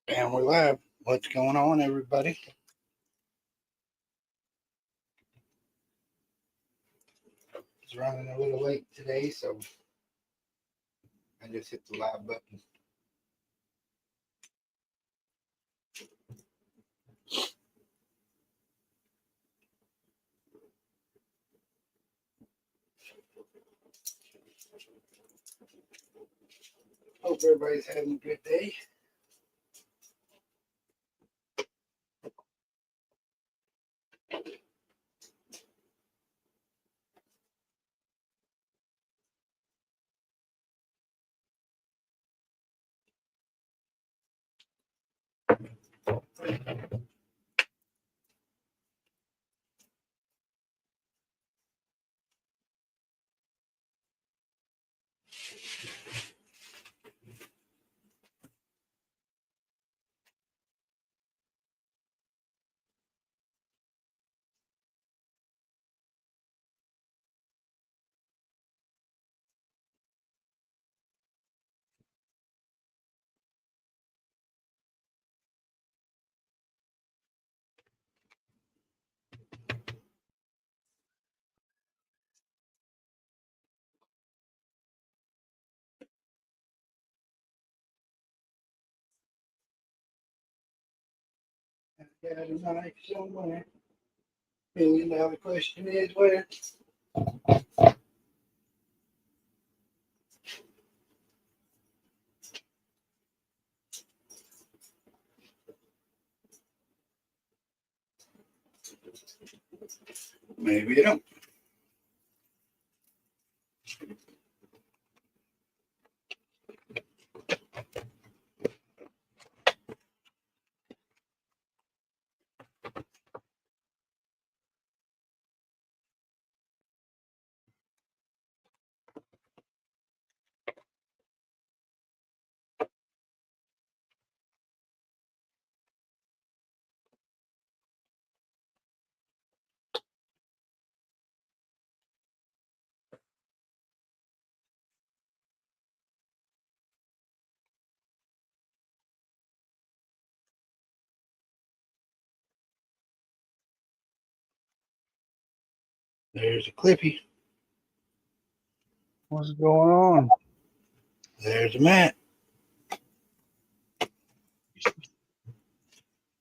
And we're live. What's going on, everybody? It's running a little late today, so I just hit the live button. Hope everybody's having a good day. Got a knife somewhere. $1 million question is where? Maybe you don't. There's a Clippy. What's going on? There's a Matt.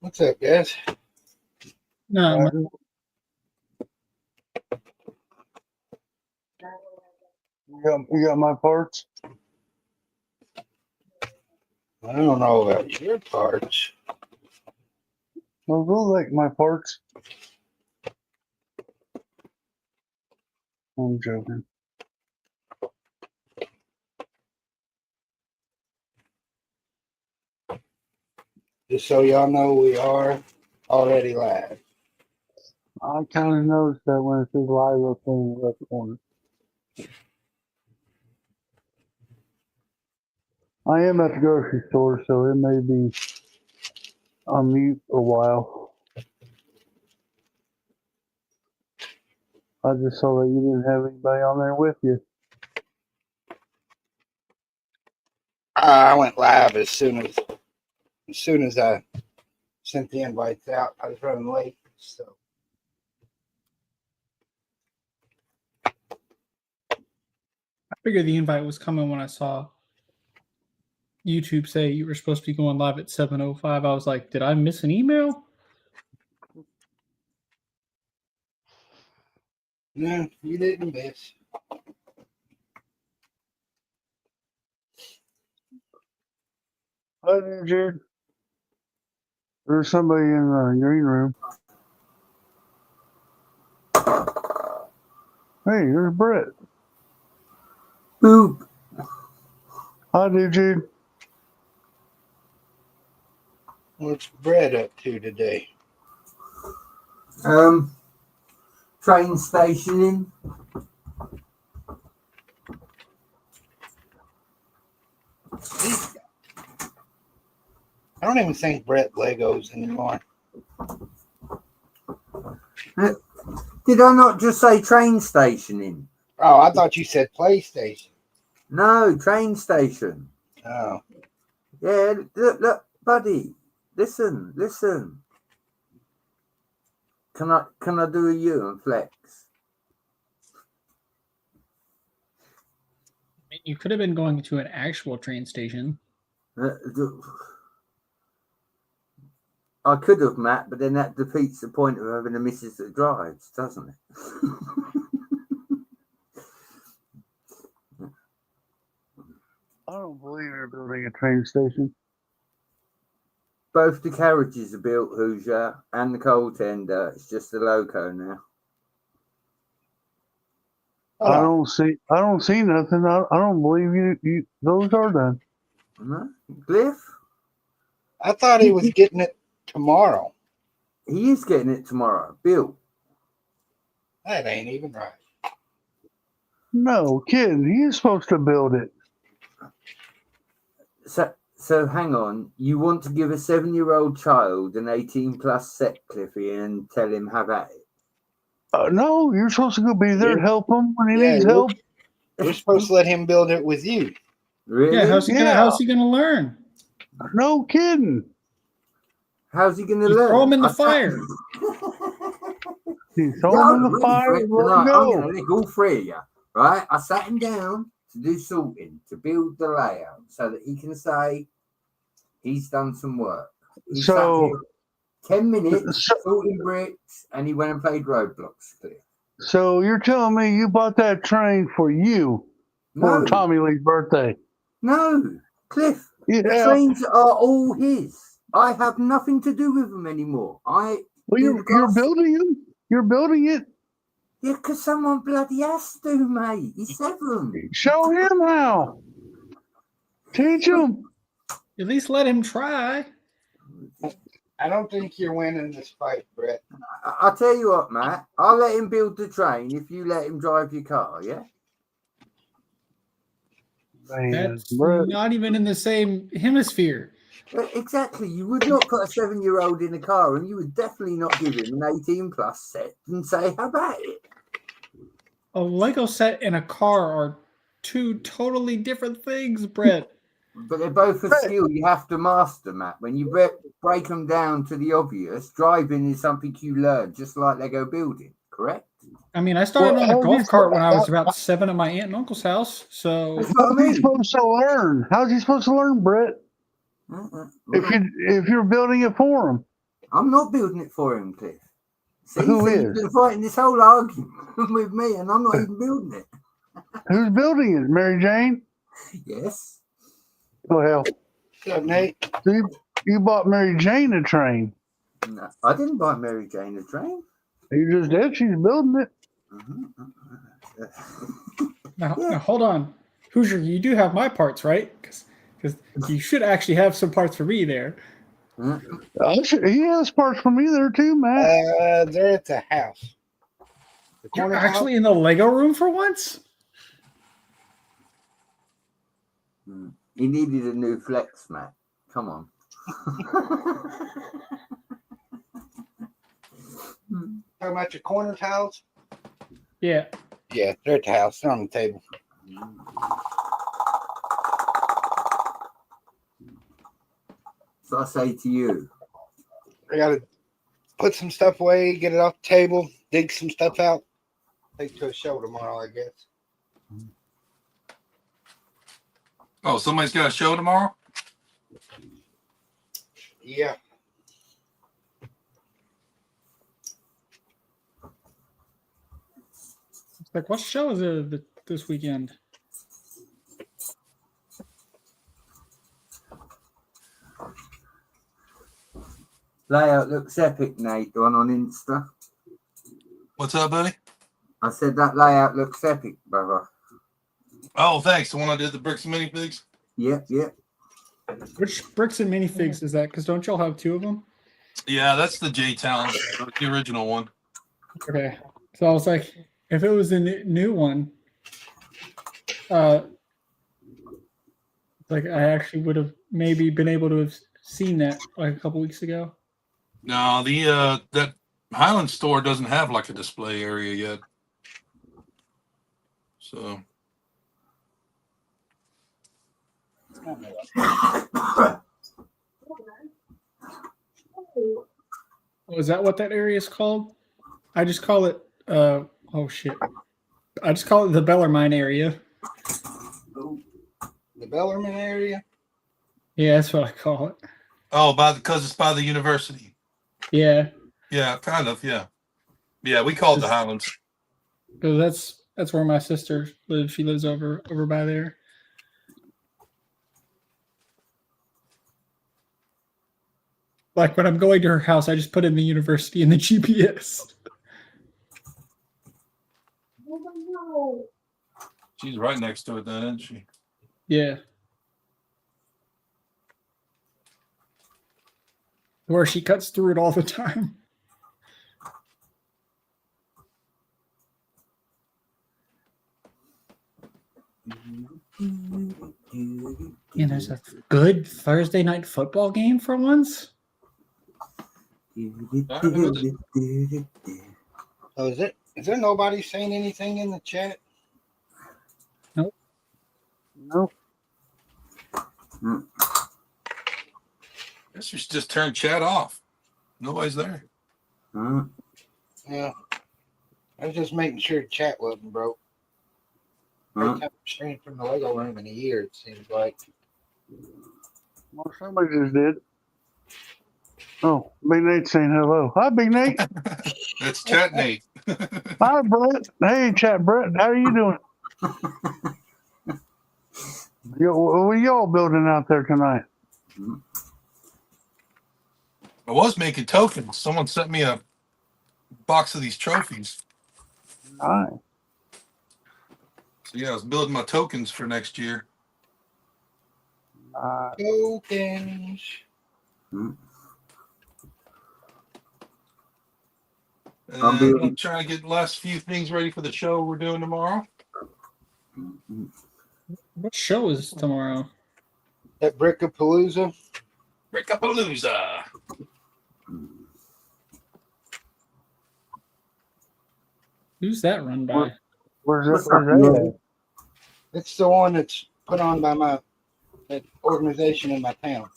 What's up, guys? No, you got my parts? I don't know about your parts. Well, they'll like my parts. I'm joking. Just so y'all know, we are already live. I kind of noticed that when it says live up in the left corner. I am at the grocery store, so it may be on mute a while. I just saw that you didn't have anybody on there with you. I went live as soon as I sent the invites out. I was running late, so. I figured the invite was coming when I saw YouTube say you were supposed to be going live at 7:05. I was like, did I miss an email? No, you didn't miss. Hi there, Jared. There's somebody in the green room. Hey, there's Brett. Boop. Hi there, Jude. What's Brett up to today? Train stationing. I don't even think Brett Legos anymore. Did I not just say train stationing? Oh, I thought you said PlayStation. No, train station. Oh, Yeah, look. buddy, listen. Can I do a U and flex? You could have been going to an actual train station. I could have, Matt, but then that defeats the point of having a missus that drives, doesn't it? I don't believe you're building a train station. Both the carriages are built, Hoosier, and the coal tender. It's just the loco now. I don't see nothing. I don't believe you those are done. No? Cliff? I thought he was getting it tomorrow. He is getting it tomorrow. Built. That ain't even right. No kidding. He is supposed to build it. So hang on. You want to give a 7-year-old child an 18+ set, Cliffy, and tell him have at it? No, you're supposed to go be there, help him when he needs you're- help. You're supposed to let him build it with you. Really? Yeah, how's he gonna learn? No kidding. How's he going to You learn? throw him in the fire. He's throwing in the fire. Let him I'm go. going to lick all three of you, right? I sat him down to do sorting, to build the layout, so that he can say he's done some work. He sat So, here 10 minutes sorting bricks, and he went and played Roblox. so you're telling me you bought that train for you for No, Tommy Lee's birthday? no, Cliff. Yeah. The trains are all his. I have nothing to do with them anymore. Well, you're building it. You're building it. Yeah, because someone bloody has to, mate. He's 7. Show him how. Teach him. At least let him try. I don't think you're winning this fight, Brett. I'll tell you what, Matt. I'll let him build the train if you let him drive your car, yeah? Man, That's Brett. not even in the same hemisphere. Exactly. You would not put a 7-year-old in a car, and you would definitely not give him an 18+ set and say, how about it? A Lego set and a car are two totally different things, Brett. But they're both a skill you have to master, Matt. When you break them down to the obvious, driving is something you learn, just like Lego building, correct? I mean, I started on a how's golf he cart when I was about 7 at my aunt and uncle's house. So That's what I How's he mean. supposed to learn? How's he supposed to learn, Brett? If you're building it for him, I'm not building it for him, Cliff. See, Who so is? you've been fighting this whole argument with me, and I'm not even building it. who's building it? Mary Jane? Yes. Oh hell! So, Nate, So you bought Mary Jane a train. No, I didn't buy Mary Jane a train. You just did. She's building it. now hold on. Hoosier, you do have my parts, right? Because you should actually have some parts for me there. He has parts for me there too, man. they're at the house. The You're corner actually in the Lego room for once? He needed a new flex, Matt. Come on. Talking about your corner tiles? Yeah. Yeah, they're at the house. They're on the table. So I say to you, I gotta put some stuff away, get it off the table, dig some stuff out, take to a show tomorrow, I guess. Oh, somebody's got a show tomorrow? Yeah. It's like, what show is it this weekend? layout looks epic, Nate. The one on Insta. What's up, buddy? I said that layout looks epic, brother. Oh, thanks. The one I did the bricks and minifigs? Yep. Which bricks and minifigs is that? Because don't y'all have 2 of them? Yeah, that's the J-Town, the original one. Okay. So I was like, if it was the new one, like I actually would have maybe been able to have seen that like a couple weeks ago. No, the that Highland store doesn't have like a display area yet. So is that what that area is called? I just call it. Oh shit! I just call it the Bellarmine area. Oh, The Bellarmine area? Yeah, that's what I call it. Oh, because it's by the university. Yeah, Yeah, kind of. Yeah, yeah. We call it the Highlands. because that's where my sister lives. She lives over by there. Like when I'm going to her house, I just put in the university in the GPS. She's right next to it, then, isn't she? Yeah. Where she cuts through it all the time. And there's a good Thursday night football game for once. Oh, is there nobody saying anything in the chat? No. Guess we should just turn chat off. Nobody's there. Yeah. I was just making sure chat wasn't broke. First time I've streamed from the Lego room in a year, it seems like. Well, somebody just did. Oh, Big Nate's saying hello. Hi, Big Nate. That's Chat Nate. Hi, Brett. Hey, Chat Brett. How are you doing? What are y'all building out there tonight? I was making tokens. Someone sent me a box of these trophies. Hi. So yeah, I was building my tokens for next year. Tokens. And I'm trying to get the last few things ready for the show we're doing tomorrow. What show is tomorrow? That Brickapalooza. Brickapalooza. Who's that run by? Where's that? It's the one that's put on by that organization in my town.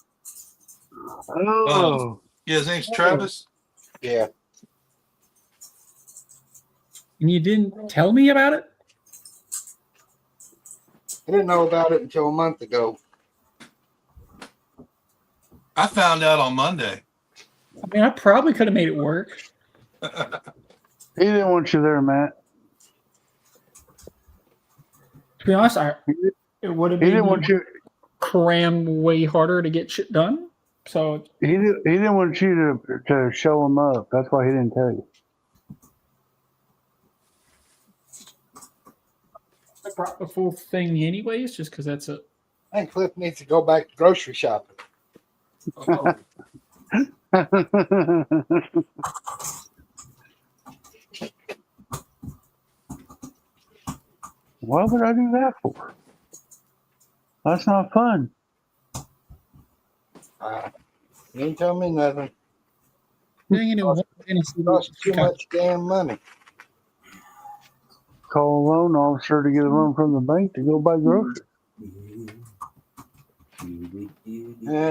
Oh. Yeah, his name's Travis. Yeah. And you didn't tell me about it? I didn't know about it until a month ago. I found out on Monday. I mean, I probably could have made it work. He didn't want you there, Matt. To be honest, it would have He didn't been want you. cram way harder to get shit done. So He didn't want you to show him up. That's why he didn't tell you. I brought the full thing anyways, just because that's a. I think Cliff needs to go back to grocery shopping. Oh, Why would I do that for? That's not fun. You didn't tell me nothing. Dang it, It costs too much damn money. Call a loan officer to get a loan from the bank to go buy groceries.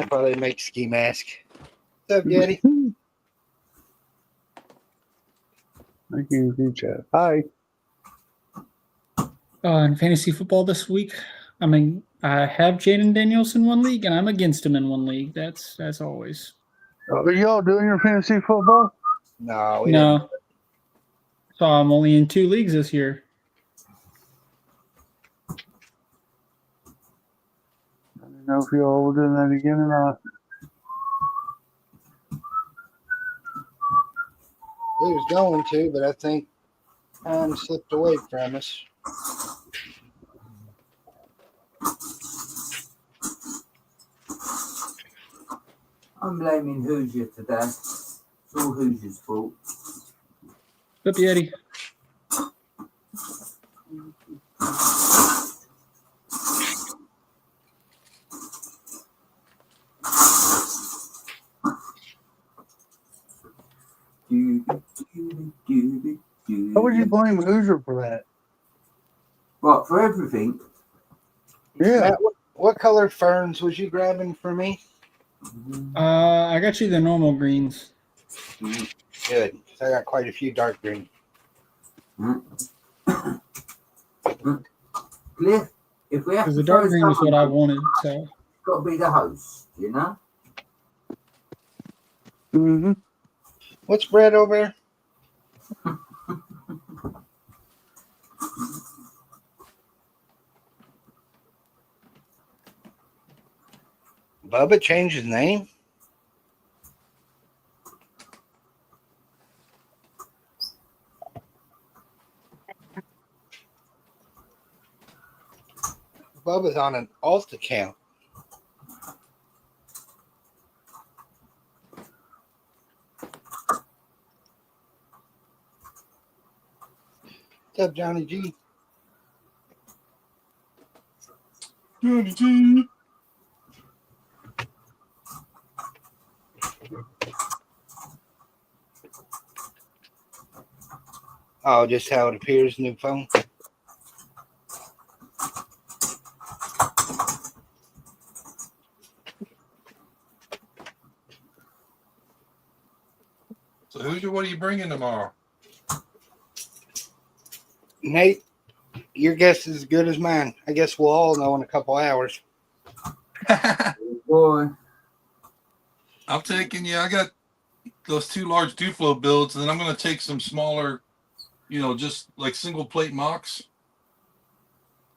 Probably make ski mask. What's up, Getty? Thank you, chat. Hi. In fantasy football this week, I have Jaden Daniels in one league, and I'm against him in one league. That's always. Are y'all doing your fantasy football? No, we didn't. No. So I'm only in 2 leagues this year. I don't know if y'all will do that again or not. We was going to, but I think time slipped away from us. I'm blaming Hoosier today. It's all Hoosier's fault. Up, Yeti. How would you blame Hoosier for that? What, for everything? Yeah. Matt, what color ferns was you grabbing for me? I got you the normal greens. Good. So I got quite a few dark green. Cliff, if we have Because to the dark throw green was what I someone, wanted. So it's got to be the host, you know? Mm-hmm. What's Brett over there? Bubba changed his name? Bubba's on an alt account. What's up, Johnny G? Johnny G. Oh, just how it appears, new phone. So Hoosier, what are you bringing tomorrow? Nate, your guess is as good as mine. I guess we'll all know in a couple hours. Boy, I'm taking I got those 2 large Duflo builds, and then I'm going to take some smaller, just like single plate mocks.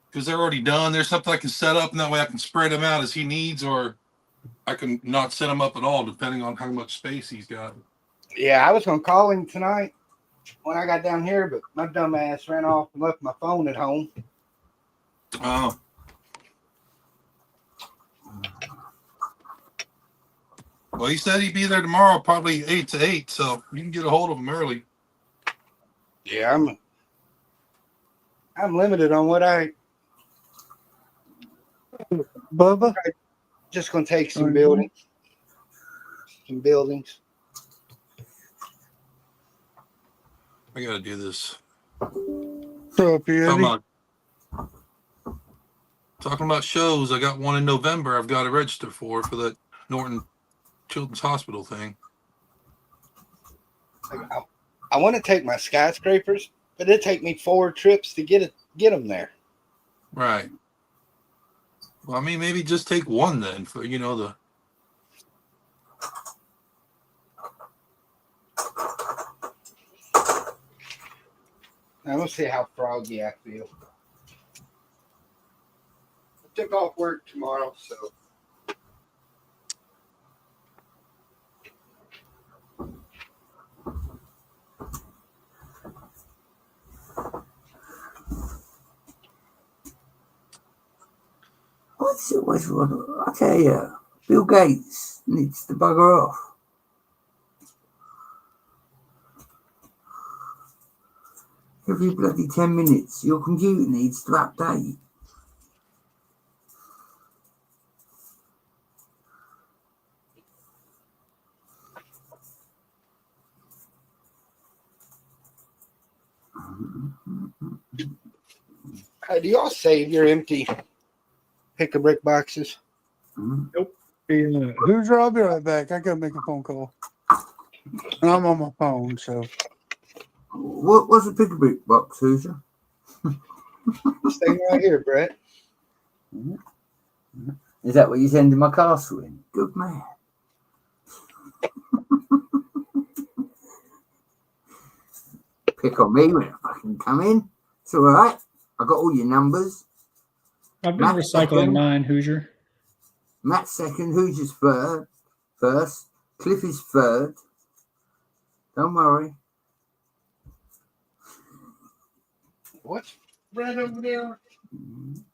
Because they're already done. There's something I can set up, and that way I can spread them out as he needs, or I can not set them up at all, depending on how much space he's got. Yeah, I was going to call him tonight when I got down here, but my dumb ass ran off and left my phone at home. Oh. Well, he said he'd be there tomorrow, probably 8 to 8, so you can get a hold of him early. Yeah, I'm limited on what I Bubba? just going to take some Mhm. buildings. Some buildings. I got to do this. What's up, Yeti? Talking about shows, I got one in November I've got to register for that Norton Children's Hospital thing. I want to take my skyscrapers, but it'd take me 4 trips to get them there. Right. Well, I mean, maybe just take one then for, the... Now, let's see how froggy I feel. I took off work tomorrow, so. what's it? I tell you, Bill Gates needs to bugger off. Every bloody 10 minutes, your computer needs to update. Hey, do y'all save your empty pick-a-brick boxes? nope. Yeah. Hoosier, I'll be right back. I gotta make a phone call. And I'm on my phone, so. What's a pick-a-brick box, Hoosier? This thing right here, Brett. Is that what you're sending my castle in? Good man. Pick on me when I fucking come in. It's all right. I got all your numbers. I've been recycling mine, Hoosier. Matt's second. Hoosier's third. First. Cliff is third. Don't worry. What's Brett over there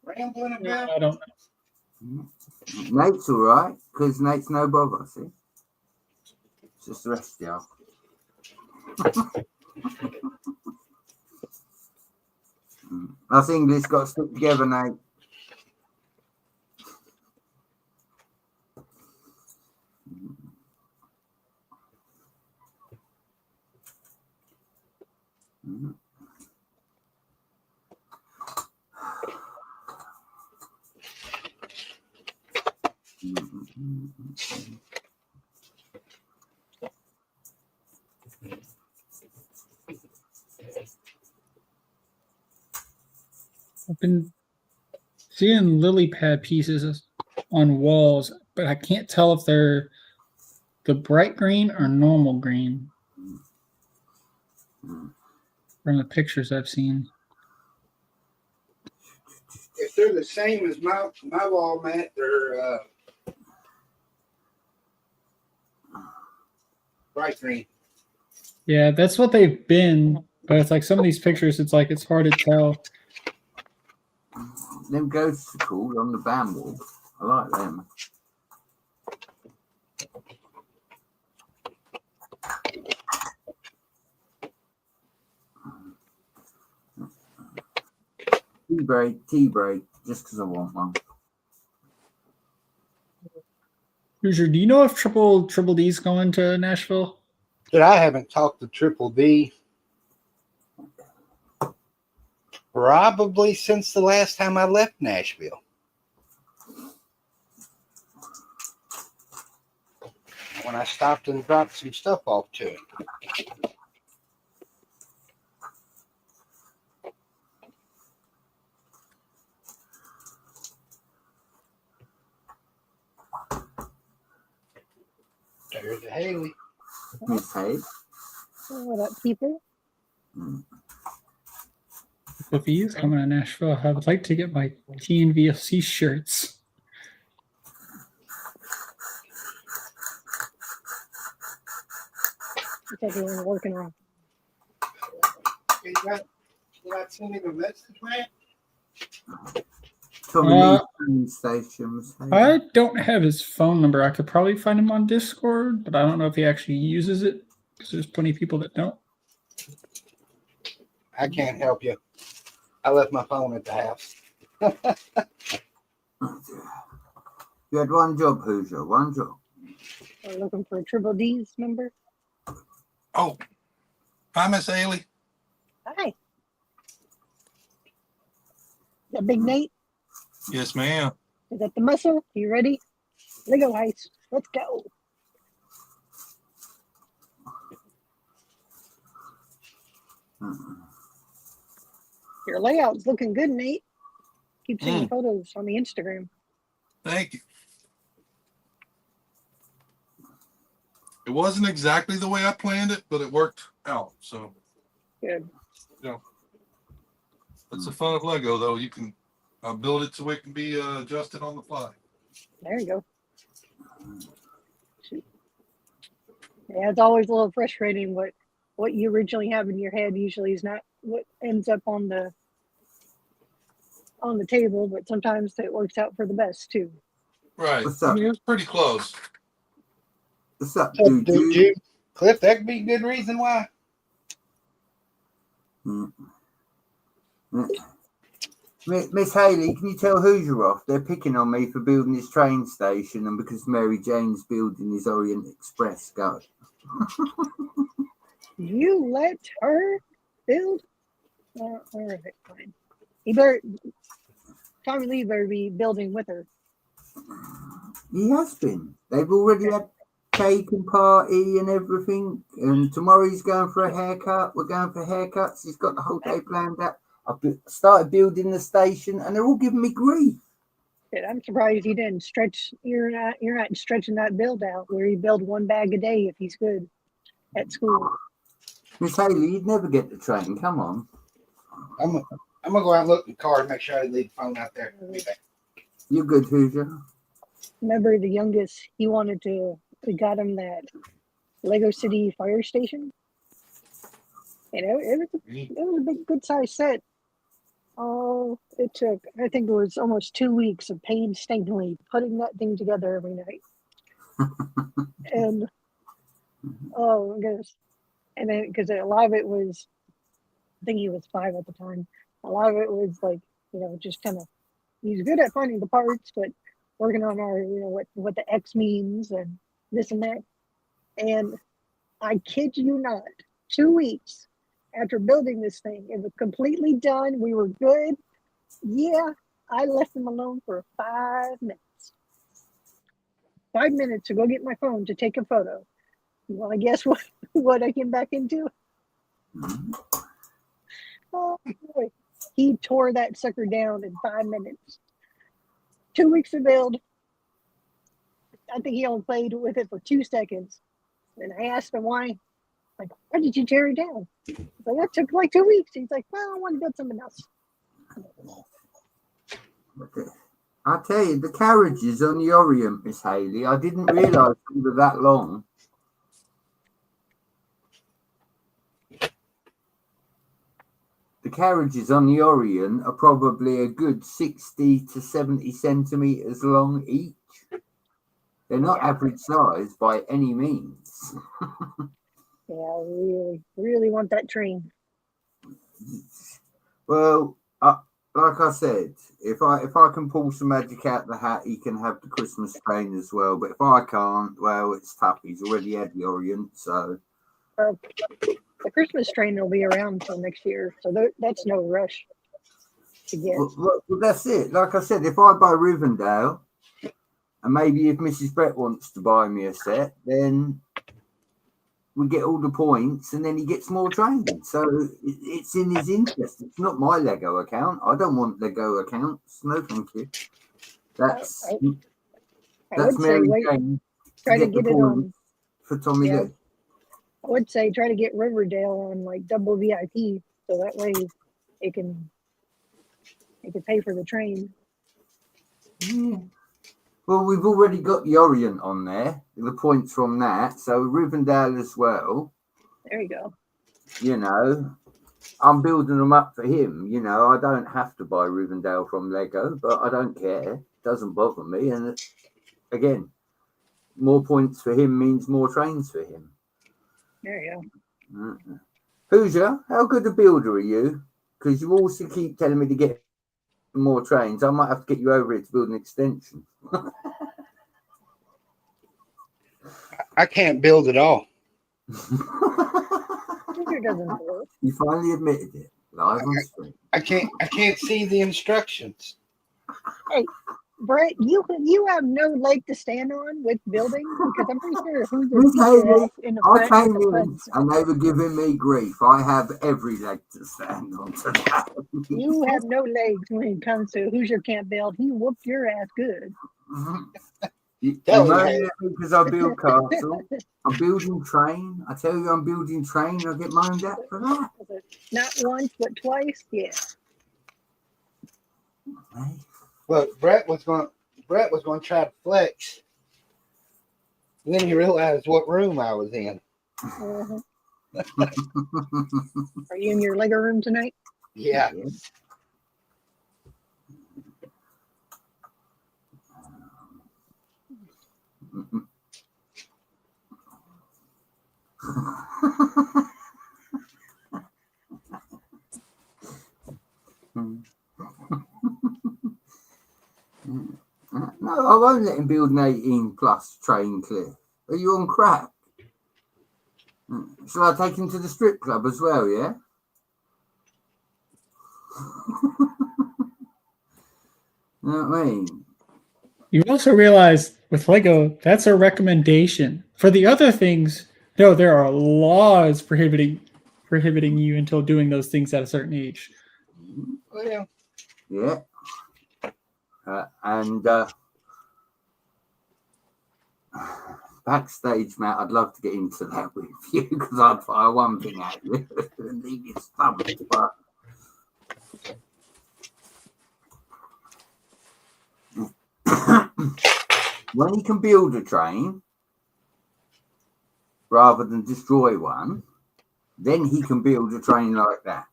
rambling about? I don't know. Nate's all right because Nate's no bother. See, it's just the rest of y'all. Us English got stuck together, Nate. been seeing lily pad pieces on walls, but I can't tell if they're the bright green or normal green from the pictures I've seen. If they're the same as my wall mat, they're bright green. Yeah, that's what they've been, but it's like some of these pictures, it's like it's hard to tell. Them ghosts are cool on the band wall. I like them. Tea break, just because I want one. Hoosier, do you know if Triple D's going to Nashville? But I haven't talked to Triple D probably since the last time I left Nashville. When I stopped and dropped some stuff off to him. There's a Haley. Miss Hay. What up, people? If he is coming to Nashville, I would like to get my TNVFC shirts. What's everyone working on? You not sending a message, man? Stations. I don't have his phone number. I could probably find him on Discord, but I don't know if he actually uses it because there's plenty of people that don't. I can't help you. I left my phone at the house. You had one job, Hoosier. One job. We're looking for a Triple D's member. Oh, hi, Miss Haley. Hi. Is that Big Nate? Yes, ma'am. Is that the muscle? You ready? Lego heist. Let's go. Your layout's looking good, Nate. Keep seeing photos on the Instagram. Thank you. It wasn't exactly the way I planned it, but it worked out. So, Good. you know, that's the fun of Lego, though. You can build it so it can be adjusted on the fly. There you go. Shoot. Yeah, it's always a little frustrating what you originally have in your head usually is not what ends up on the table, but sometimes it works out for the best too. Right. What's up? I mean, it's pretty close. What's up, Dude, dude? Cliff, that could be a good reason why. Miss Haley, can you tell Hoosier off? They're picking on me for building this train station and because Mary Jane's building his Orient Express. Go. You let her build? All right, fine. He better, Tommy Lee better be building with her. He has been. They've already had cake and party and everything. And tomorrow he's going for a haircut. We're going for haircuts. He's got the whole day planned out. I started building the station and they're all giving me grief. Shit, I'm surprised he didn't stretch. You're not stretching that build out where he build one bag a day if he's good at school. Miss Haley, you'd never get the train. Come on. I'm gonna go out and look in the car and make sure I leave the phone out there. You're good, Hoosier. Remember the youngest? He wanted to. We got him that Lego City fire station. And it was a big, good size set. Oh, it took, I think it was almost 2 weeks of painstakingly putting that thing together every night. And, oh, my goodness. And then, because a lot of it was, I think he was 5 at the time. A lot of it was like, just kind of, he's good at finding the parts, but working on our, what the X means and this and that. And I kid you not, 2 weeks after building this thing, it was completely done. We were good. Yeah, I left him alone for 5 minutes. 5 minutes to go get my phone to take a photo. You want to guess what I came back into? Oh boy! He tore that sucker down in 5 minutes. 2 weeks to build. I think he only played with it for 2 seconds. And I asked him why. Like, why did you tear it down? Like, that took like 2 weeks. He's like, well, I want to build something else. Okay. I tell you, the carriages on the Orient, Miss Haley, I didn't realise they were that long. The carriages on the Orient are probably a good 60 to 70 centimetres long each. They're not average size by any means. Yeah, I really, really want that train. Well, like I said, if I can pull some magic out the hat, he can have the Christmas train as well. But if I can't, well, it's tough. He's already had the Orient, so. The Christmas train will be around until next year, so that's no rush to get. Well, that's it. Like I said, if I buy Rivendell, and maybe if Mrs. Brett wants to buy me a set, then we get all the points, and then he gets more trains. So it's in his interest. It's not my Lego account. I don't want Lego accounts. No, thank you. That's I would say Mary wait, Jane try to the get it on. for Tommy Yeah. Lee. I would say try to get Riverdale on like double VIP, so that way it can pay for the train. Yeah. Well, we've already got the Orient on there, the points from that. So Rivendell as well. There you go. You know, I'm building them up for him. You know, I don't have to buy Rivendell from Lego, but I don't care. It doesn't bother me. And again, more points for him means more trains for him. There you go. Hoosier, how good a builder are you? Because you also keep telling me to get more trains. I might have to get you over here to build an extension. I can't build at all. Hoosier doesn't work. You finally admitted it. Live on screen. I can't see the instructions. Hey, Brett, you have no leg to stand on with building because I'm pretty sure Hoosier in the I front. came in and they were giving me grief. I have every leg to stand on today. You have no legs when it comes to Hoosier can't build. He whooped your ass good. Because I build castle. I'm building train. I tell you I'm building train. I get moaned at for that. Not once, but twice. Yeah. Hey. Look, Brett was going to try to flex. And then he realized what room I was in. Uh-huh. Are you in your Lego room tonight? Yeah. No, I won't let him build an 18 plus train, Cliff. Are you on crack? Shall I take him to the strip club as well, yeah? You know what I mean? You also realize with Lego, that's a recommendation. For the other things, no, there are laws prohibiting you until doing those things at a certain age. Well, yeah. And backstage, Matt, I'd love to get into that with you because I'd fire one thing at you and leave you stumped. But when he can build a train rather than destroy one, then he can build a train like that.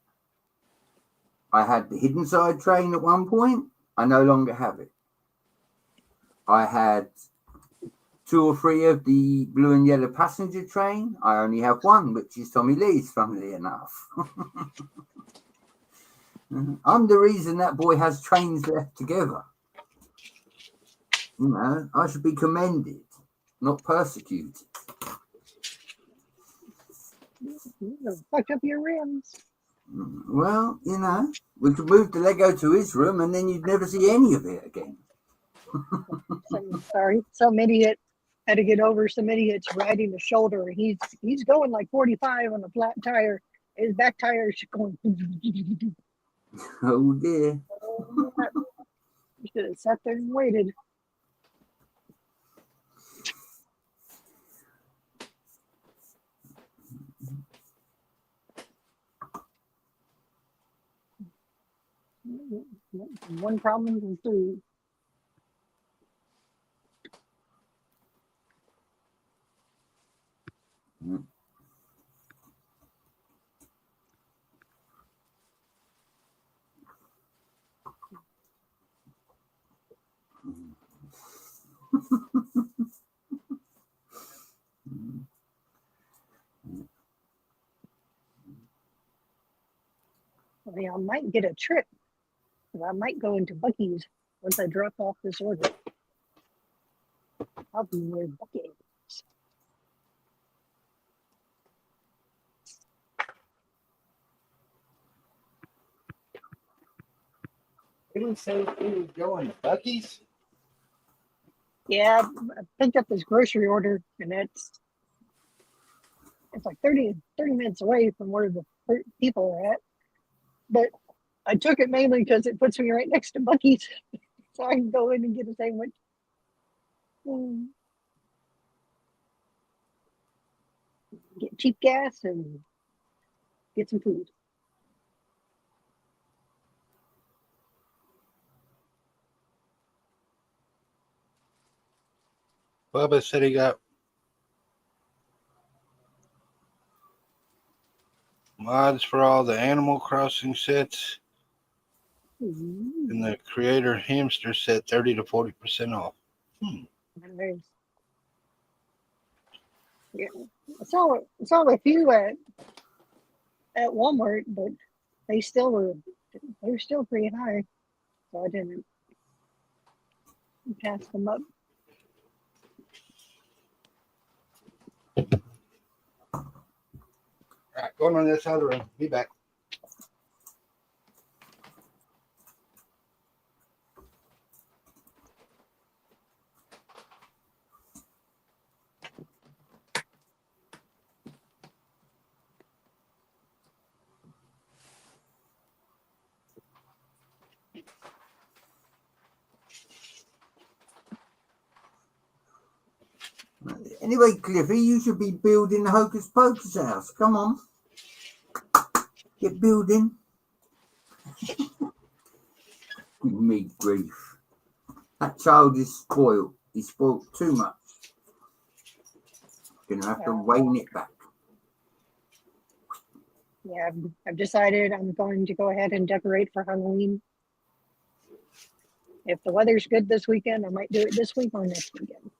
I had the hidden side train at one point. I no longer have it. I had 2 or 3 of the blue and yellow passenger train. I only have one, which is Tommy Lee's, funnily enough. I'm the reason that boy has trains left together. You know, I should be commended, not persecuted. Fuck up your rims. Well, you know, we could move the Lego to his room and then you'd never see any of it again. Some idiot had to get over some idiot's riding the shoulder. He's going like 45 on a flat tire. His back tire is going. Oh dear. You should have sat there and waited. One problem from three. Mm. I mean, I might get a trip. I might go into Bucky's once I drop off this order. I'll be near Bucky's. Didn't say he was going to Bucky's. Yeah, I picked up this grocery order, and it's like 30 minutes away from where the people are at. But I took it mainly because it puts me right next to Bucky's, so I can go in and get a sandwich. Get cheap gas and get some food. Bubba said he got mods for all the Animal Crossing sets, and the Creator Hamster set 30 to 40% off. Nice. Yeah, I saw a few at Walmart, but they were still pretty high, so I didn't pass them up. All right, going on this other room. Be back. Anyway, Cliffy, you should be building the Hocus Pocus house. Come on. Get building. Give me grief. That child is spoiled. He's spoiled too much. Gonna have to rein it back. Yeah, I've decided I'm going to go ahead and decorate for Halloween. If the weather's good this weekend, I might do it this week or next weekend.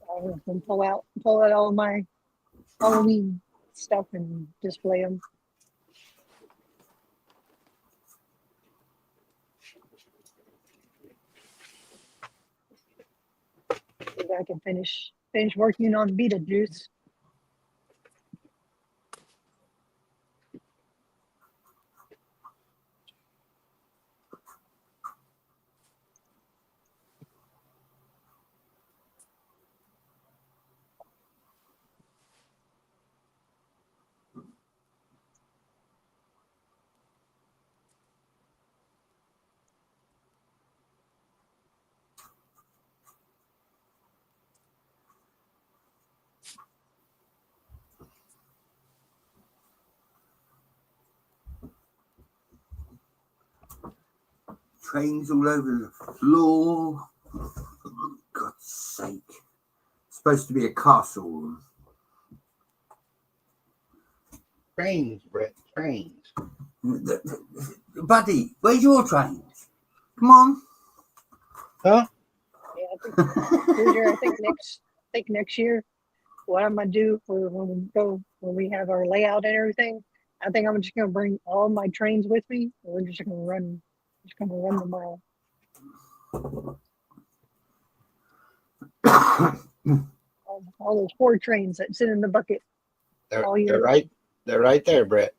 I'll pull out all my Halloween stuff and display them. Maybe I can finish working on Beetlejuice. Trains all over the floor. For God's sake. It's supposed to be a castle. Trains, Brett. Trains. Buddy, where's your trains? Come on. Huh? Yeah, I think next year, what I'm gonna do for when we have our layout and everything, I think I'm just gonna bring all my trains with me, and we're just gonna run them all. All those 4 trains that sit in the bucket. They're right there, Brett.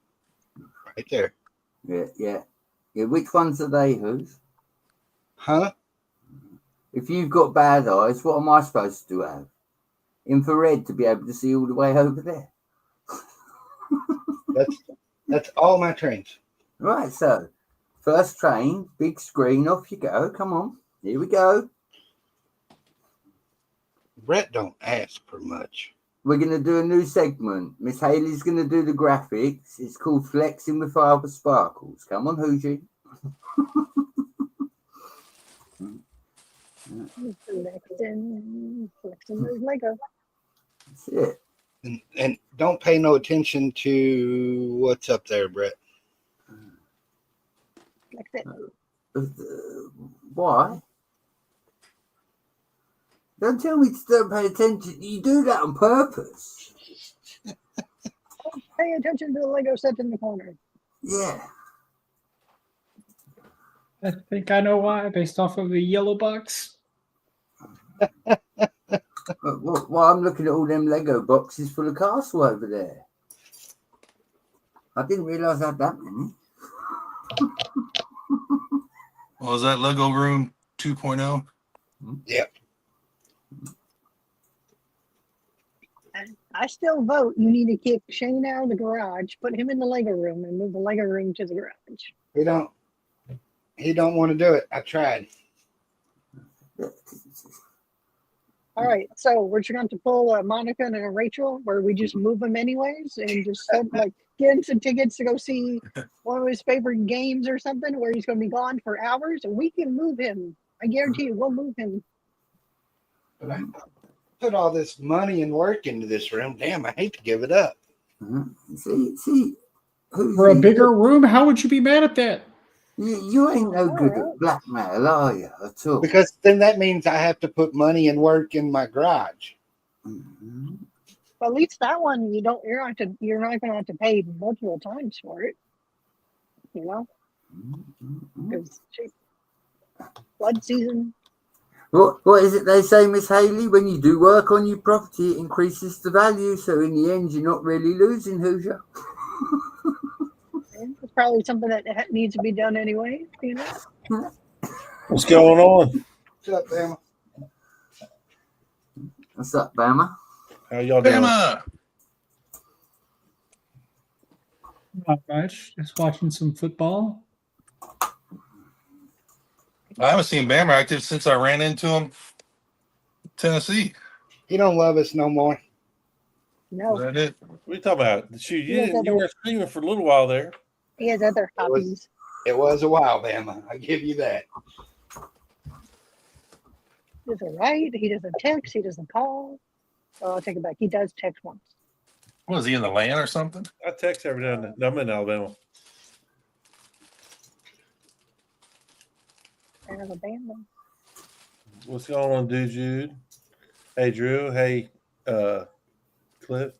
Right there. Yeah. Which ones are they, Who's? Huh? If you've got bad eyes, what am I supposed to have? Infrared to be able to see all the way over there. That's all my trains. Right, so first train, big screen, off you go. Come on, here we go. Brett don't ask for much. We're going to do a new segment. Miss Haley's going to do the graphics. It's called Flexing with Fiber Sparkles. Come on, Hoosier. Flexing those Lego. That's it. And don't pay no attention to what's up there, Brett. Flex it. Why? Don't tell me to don't pay attention. You do that on purpose. Pay attention to the Lego set in the corner. Yeah. I think I know why, based off of the yellow box. Well, I'm looking at all them Lego boxes full of castle over there. I didn't realise I had that many. Well, is that Lego Room 2.0? Yep. I still vote you need to kick Shane out of the garage, put him in the Lego room, and move the Lego room to the garage. He don't want to do it. I tried. All right, so we're just going to pull a Monica and a Rachel, where we just move them anyways, and just like get him some tickets to go see one of his favorite games or something, where he's going to be gone for hours, and we can move him. I guarantee you, we'll move him. But I put all this money and work into this room. Damn, I hate to give it up. See, For a bigger room, how would you be mad at that? you ain't no good at blackmail, are you, at all? Because then that means I have to put money and work in my garage. Mm-hmm. But at least that one, you're not going to have to pay multiple times for it. You know, because flood season. What is it they say, Miss Haley? When you do work on your property, it increases the value. So in the end, you're not really losing, Hoosier. It's probably something that needs to be done anyway. You know. What's going on? What's up, Bama? What's up, Bama? How y'all doing? Bama! Not much. Just watching some football. I haven't seen Bama active since I ran into him in Tennessee. He don't love us no more. No, Is that it? What are you talking about? Shoot, Yeah, you were screaming for a little while there. he has other hobbies. It was a while, Bama. I give you that. He doesn't write. He doesn't text. He doesn't call. Oh, I'll take it back. He does text once. Was he in the land or something? I text every now and then. No, I'm in Alabama. Alabama. What's going on, dude, Jude? Hey, Drew. Hey, Cliff.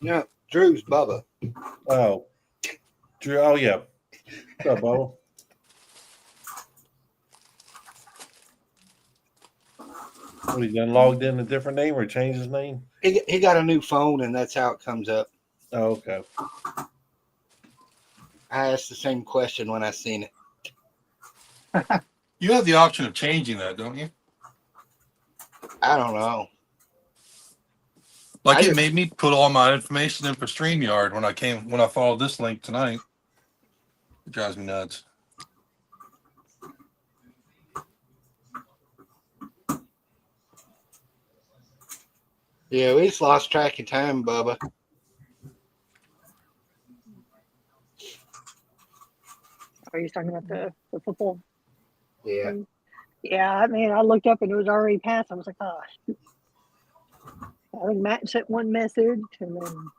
No, Drew's Bubba. Oh, Drew. Oh, yeah. What's up, Bubba? What, he done logged in a different name or changed his name? He got a new phone, and that's how it comes up. Oh, okay. I asked the same question when I seen it. You have the option of changing that, don't you? I don't know. Like I it just- made me put all my information in for StreamYard when I followed this link tonight. It drives me nuts. Yeah, we just lost track of time, Bubba. Are you talking about the football? Yeah. Yeah, I mean, I looked up and it was already passed. I was like, oh. I think Matt sent one message, and then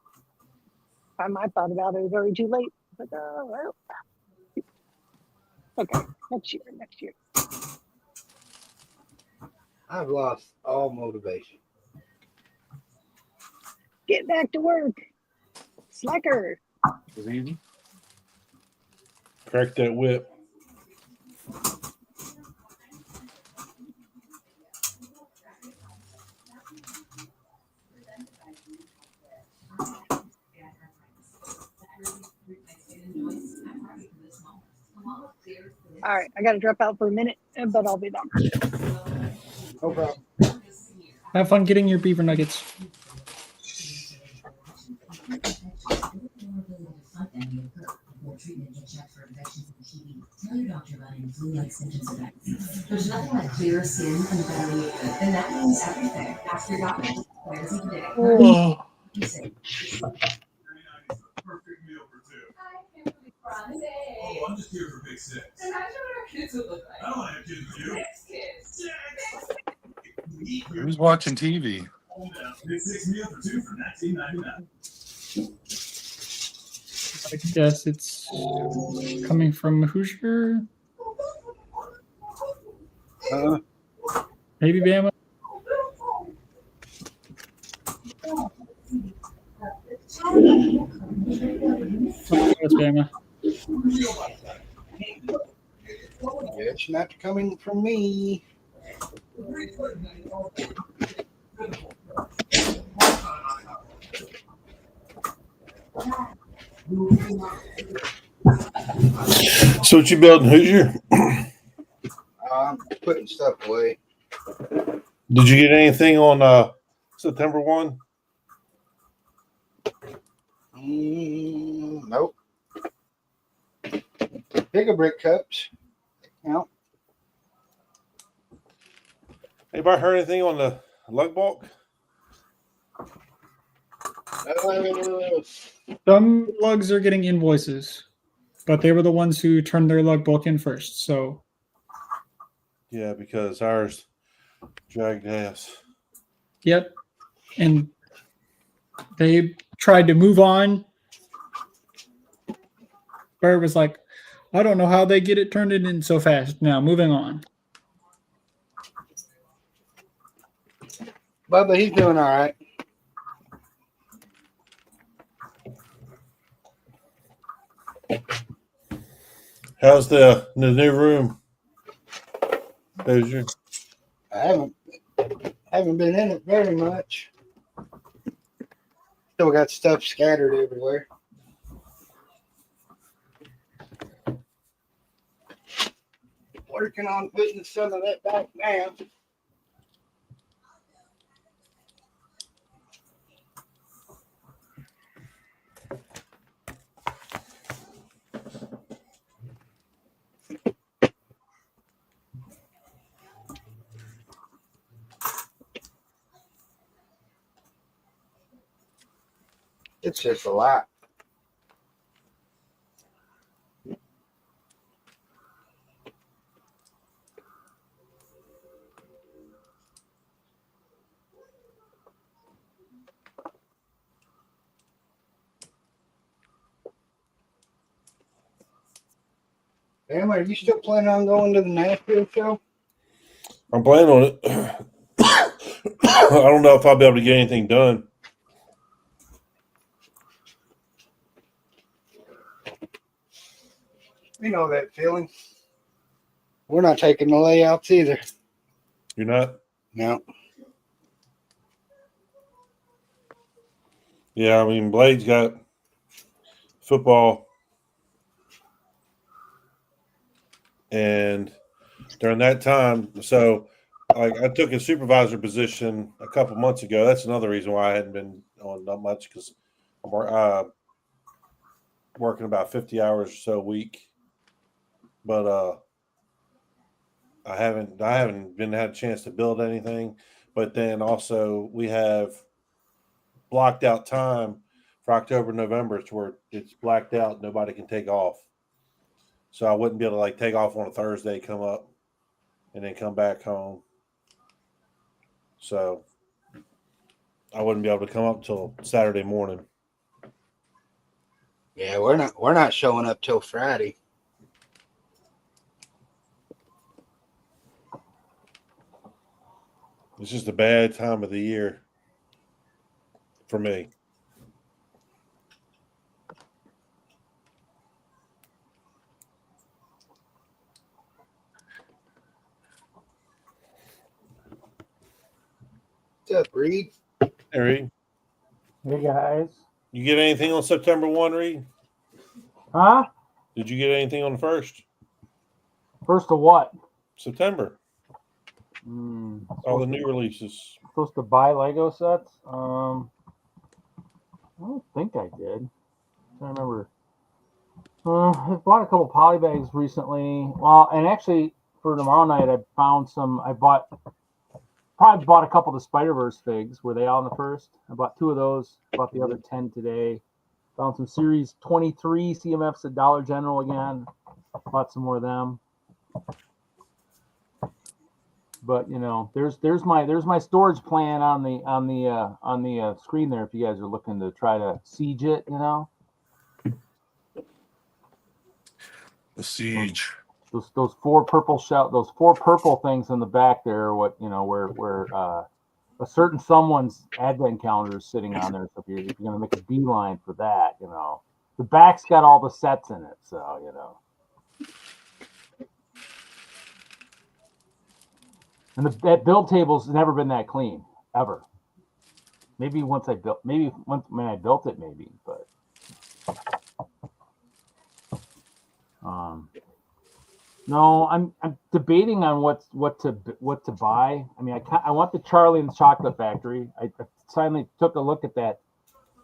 I thought about it. It was already too late. But well, okay, next year. I've lost all motivation. Get back to work, slacker. It was easy. Crack that whip. All right, I got to drop out for a minute, but I'll be back. No problem. Have fun getting your beaver nuggets. Before treatment, get checked for infections and TB. Tell your doctor about any flu-like symptoms or vaccines. There's nothing like clearer skin and a better mood. Then that means everything. Ask your doctor. Where does he today? Oh, You say. Perfect meal for two. Oh, I'm just here for Big Six. Imagine what our kids would look like. I don't want to have kids with you. Six kids. Who's watching TV? Big Six meal for two for $19.99. I guess it's coming from Hoosier. Maybe Bama. It's Bama. It's not coming from me. So what you building, Hoosier? I'm putting stuff away. Did you get anything on September 1? Nope. Bigger brick cups. No. Anybody heard anything on the lug bulk? Some lugs are getting invoices, but they were the ones who turned their lug bulk in first. So Yeah, because ours dragged ass. yep, and they tried to move on. Where it was like, I don't know how they get it turned in so fast. Now moving on. Bubba, he's doing all right. How's the new room, Hoosier? I haven't been in it very much. Still got stuff scattered everywhere. Working on putting some of that back now. It's just a lot. Sam, are you still planning on going to the Nashville show? I'm planning on it. I don't know if I'll be able to get anything done. You know that feeling. We're not taking the layouts either. You're not? No. Yeah, I mean, Blade's got football. And during that time, so like I took a supervisor position a couple months ago. That's another reason why I hadn't been on not much, because I'm working about 50 hours or so a week. But I haven't had a chance to build anything. But then also we have blocked out time for October, November to where it's blacked out. Nobody can take off. So I wouldn't be able to like take off on a Thursday, come up, and then come back home. So I wouldn't be able to come up until Saturday morning. Yeah, we're not showing up till Friday. It's just a bad time of the year for me. What's up, Reed? Hey, Reed. Hey guys. You get anything on September 1, Reed? Huh? Did you get anything on the 1st? First of what? September. All the new releases. Supposed to buy Lego sets? I don't think I did. I remember I bought a couple poly bags recently. Well, and actually for tomorrow night, I found some. Probably bought a couple of the Spider-Verse figs. Were they out in the first? I bought 2 of those. Bought the other 10 today. Found some Series 23 CMFs at Dollar General again. Bought some more of them. But you know, there's my storage plan on the screen there. If you guys are looking to try to siege it, you know. The siege. Those 4 purple things in the back there are what, you know, where a certain someone's advent calendar is sitting on there. So if you're gonna make a beeline for that, you know, the back's got all the sets in it, so you know. And that build table's never been that clean ever. Maybe when I built it, maybe, but no, I'm debating on what to buy. I mean, I want the Charlie and the Chocolate Factory. I finally took a look at that,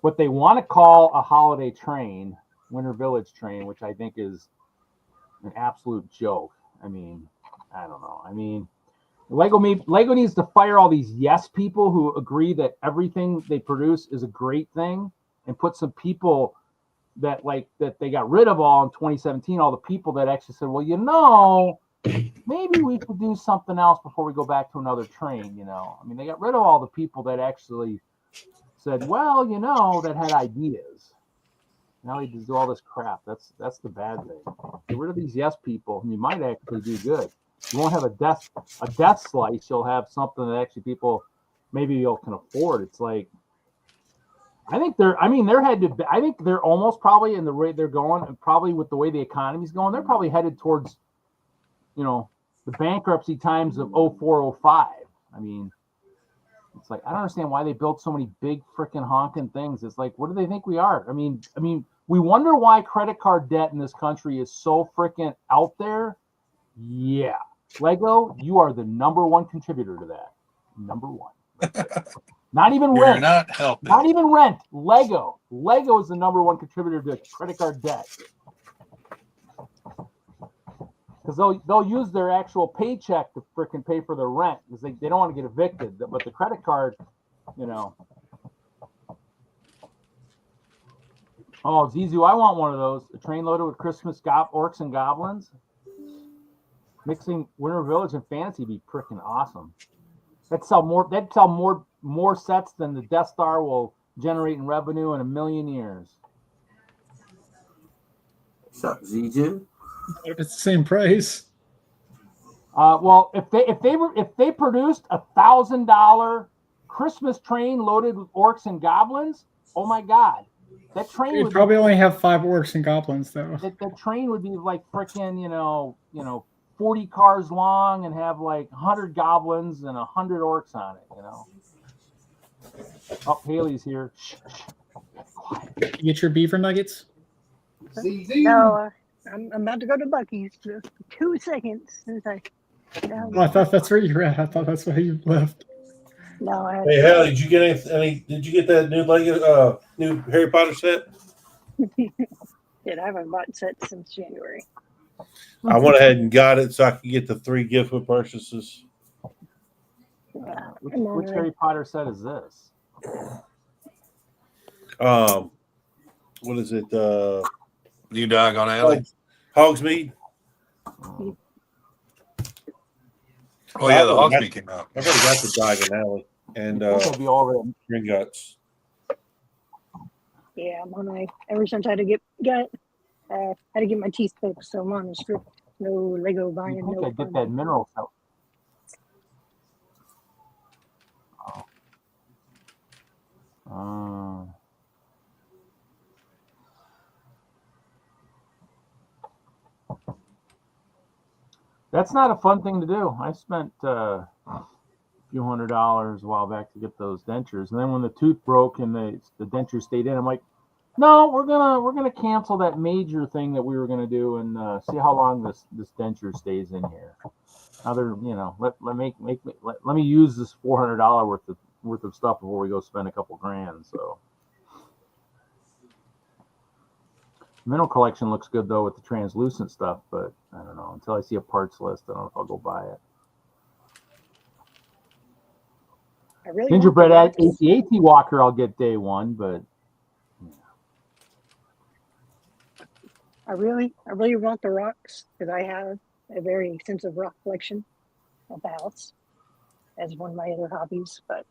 what they want to call a holiday train, Winter Village train, which I think is an absolute joke. I mean, I don't know. I mean, Lego needs to fire all these yes people who agree that everything they produce is a great thing, and put some people that they got rid of all in 2017, all the people that actually said, well, you know, maybe we could do something else before we go back to another train, you know. I mean, they got rid of all the people that actually said, well, you know, that had ideas. Now they just do all this crap. That's the bad thing. Get rid of these yes people, and you might actually do good. You won't have a death slice. You'll have something that actually people maybe you can afford. It's like, I think they're almost probably in the rate they're going, and probably with the way the economy's going, they're probably headed towards, you know, the bankruptcy times of 0405. I mean, it's like, I don't understand why they built so many big freaking honking things. It's like, what do they think we are? I mean, we wonder why credit card debt in this country is so freaking out there. Yeah. Lego, you are the number 1 contributor to that. Number 1. Not even You're rent. not helping. Not even rent. Lego. Lego is the number 1 contributor to credit card debt. Because they'll use their actual paycheck to freaking pay for their rent, because they don't want to get evicted. But the credit card, you know. Oh, Zizu, I want one of those. A train loaded with Christmas orcs and goblins. Mixing Winter Village and Fantasy would be freaking awesome. That'd sell more sets than the Death Star will generate in revenue in a million years. What's up, Zizu? If it's the same price. Well, if they produced $1,000 Christmas train loaded with orcs and goblins, oh my God, that train You'd would probably only have 5 orcs and goblins though. That train would be like freaking, you know, 40 cars long and have like 100 goblins and 100 orcs on it, you know. Oh, Haley's here. Shh. You get your beaver nuggets? No, I'm about to go to Bucky's. For 2 seconds since I. Oh, I thought that's where you were at. I thought that's why you left. No, I had. Hey, Hallie, did you get any? Did you get that new Lego, new Harry Potter set? I haven't bought sets since January. I went ahead and got it so I could get the 3 gift with purchases. Which Harry Potter set is this? What is it? New Dog on Alley. Hogsmeade. Oh yeah, the Hogsmeade came out. I've already got the Diagon Alley and It'll be all right. Green Guts. Yeah, I'm on my. Ever since I had to get my teeth fixed, so I'm on a strict no Lego buying. I think No I get that mineral set. That's not a fun thing to do. I spent a few $100s a while back to get those dentures, and then when the tooth broke and the denture stayed in, I'm like, no, we're gonna cancel that major thing that we were gonna do and see how long this denture stays in here. Other, you know, let me use this $400 worth of stuff before we go spend a couple grand. So Mineral collection looks good though with the translucent stuff, but I don't know. Until I see a parts list, I don't know if I'll go buy it. I really want the Gingerbread rocks. AT-AT Walker, I'll get day one, but I really want the rocks because I have a very extensive rock collection at the house as one of my other hobbies. But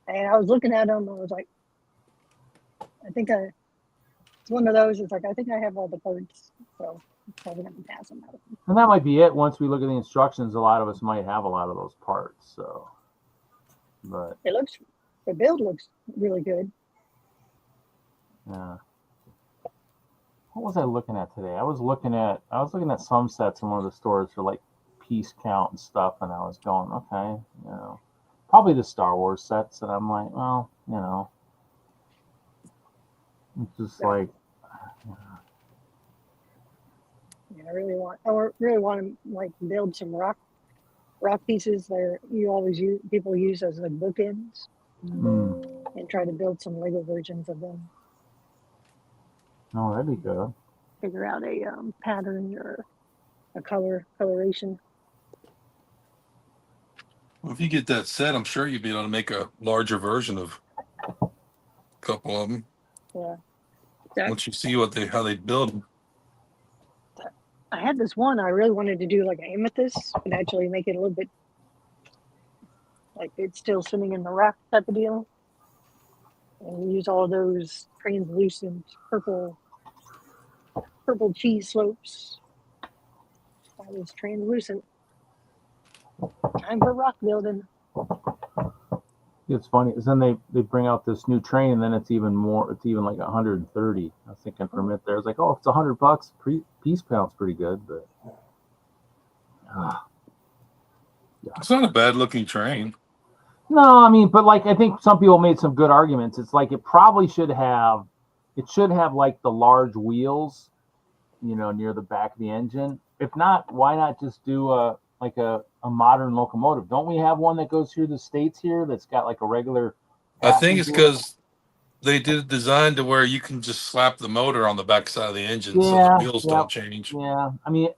and I was looking at them, I was like, it's one of those. It's like I think I have all the parts, so I'm probably gonna pass them out. and that might be it. Once we look at the instructions, a lot of us might have a lot of those parts. So, but The build looks really good. yeah. What was I looking at today? I was looking at some sets in one of the stores for like piece count and stuff, and I was going, okay, probably the Star Wars sets, and I'm like, well, it's just like, Yeah, I really want to like build some rock pieces that people use as like bookends, and try to build some Lego versions of them. no, that'd be good. Figure out a pattern or a coloration. Well, if you get that set, I'm sure you'd be able to make a larger version of a couple of them. Yeah. Once you see how they build them. I had this one I really wanted to do like an amethyst, but actually make it a little bit like it's still swimming in the rock type of deal. And use all those translucent purple cheese slopes. That was translucent. Time for rock building. It's funny, because then they bring out this new train, and then it's even more. It's even like 130. I was thinking for a minute there, I was like, oh, if it's $100, piece count's pretty good, but It's not a bad looking train. no, I mean, but like I think some people made some good arguments. It's like it probably should have like the large wheels, near the back of the engine. If not, why not just do a modern locomotive? Don't we have one that goes through the States here that's got like a regular? I think it's because they did a design to where you can just slap the motor on the back side of the engine, so the wheels don't change. Yeah, I mean,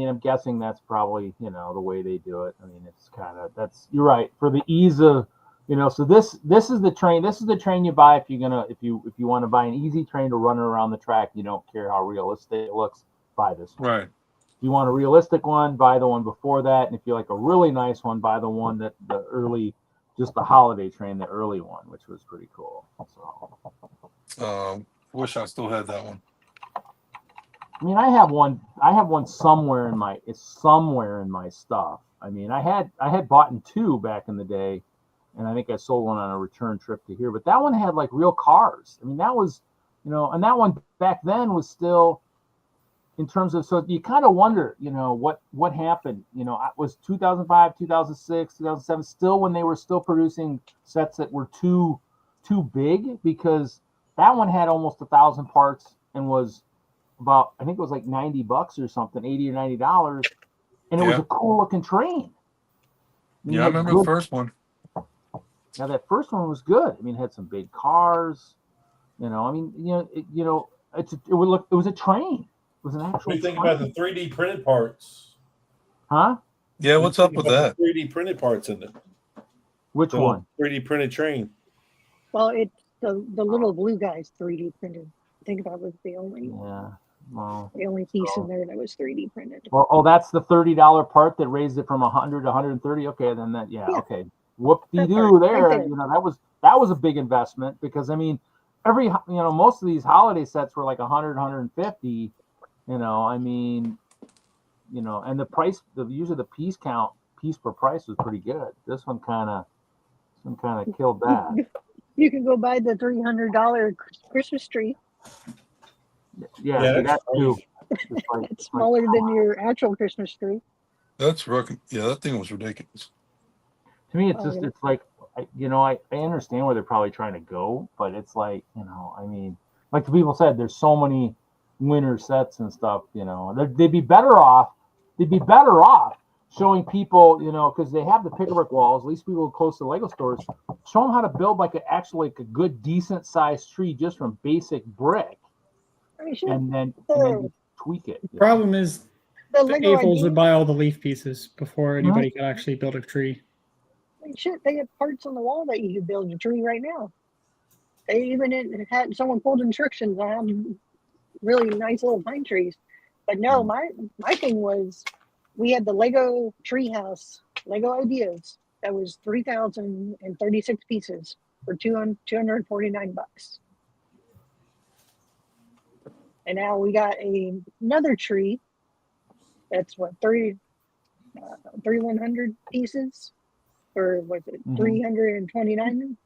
I'm guessing that's probably the way they do it. I mean, it's kind of you're right for the ease of So this is the train. This is the train you buy if you want to buy an easy train to run around the track. You don't care how realistic it looks. Buy this one. Right. If you want a realistic one, buy the one before that, and if you like a really nice one, buy the one the holiday train, the early one, which was pretty cool. So, wish I still had that one. I mean, I have one somewhere in my stuff. I mean, I had bought two back in the day, and I think I sold one on a return trip to here. But that one had like real cars. I mean, that was, and that one back then was still. In terms of, so you kind of wonder, what happened, was 2005, 2006, 2007 still when they were still producing sets that were too big, because that one had almost 1,000 parts and was about, I think it was like $90 or something, $80 or $90, and it was a cool looking train. I remember the first one. Now that first one was good. I mean, it had some big cars, it was a train. It was an actual. What do you think about the 3D printed parts? Huh? Yeah, what's up with that? 3D printed parts in it. Which one? 3D printed train. Well, it's the little blue guy's 3D printed. I think that was the only the only piece in there that was 3D printed. Well, that's the $30 part that raised it from 100 to 130. Okay, then okay. Whoop-de-doo there. Right there. That was a big investment, because I mean, most of these holiday sets were like 100, 150. I mean, and the price, usually the piece per price was pretty good. This one kind of killed that. You can go buy the $300 Christmas tree. Yeah, that's too. It's smaller than your actual Christmas tree. That's rocking. Yeah, that thing was ridiculous. To me, it's it's like, I understand where they're probably trying to go, but it's like, I mean, like the people said, there's so many winter sets and stuff, they'd be better off showing people, because they have the pick-a-brick walls, at least people close to Lego stores, show them how to build like a good decent sized tree just from basic brick, I mean, shit. and then The, just tweak it. The problem is the the Lego Avils idea. would buy all the leaf pieces before anybody could actually build a tree. I mean, shit, they have parts on the wall that you could build a tree right now. They even had someone pulled instructions on really nice little pine trees. But no, my thing was we had the Lego treehouse, Lego Ideas, that was 3,036 pieces for $249. And now we got another tree that's what 3,100 pieces for was it 329?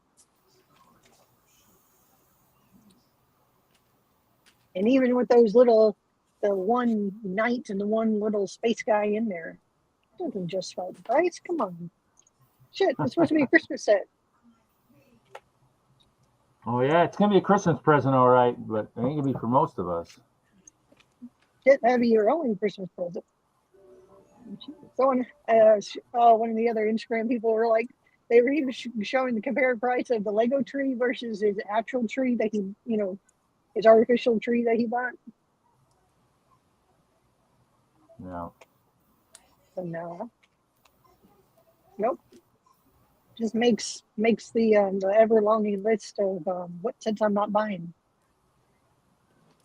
And even with those little, the one knight and the one little space guy in there, doesn't justify the price. Come on, shit! It's supposed to be a Christmas set. Oh yeah, it's gonna be a Christmas present, all right, but it ain't gonna be for most of us. Shit, that'd be your only Christmas present. Someone, one of the other Instagram people were like, they were even showing the comparative price of the Lego tree versus his actual tree that he, his artificial tree that he bought. Yeah. So no. Nope. Just makes the ever longing list of what sets I'm not buying.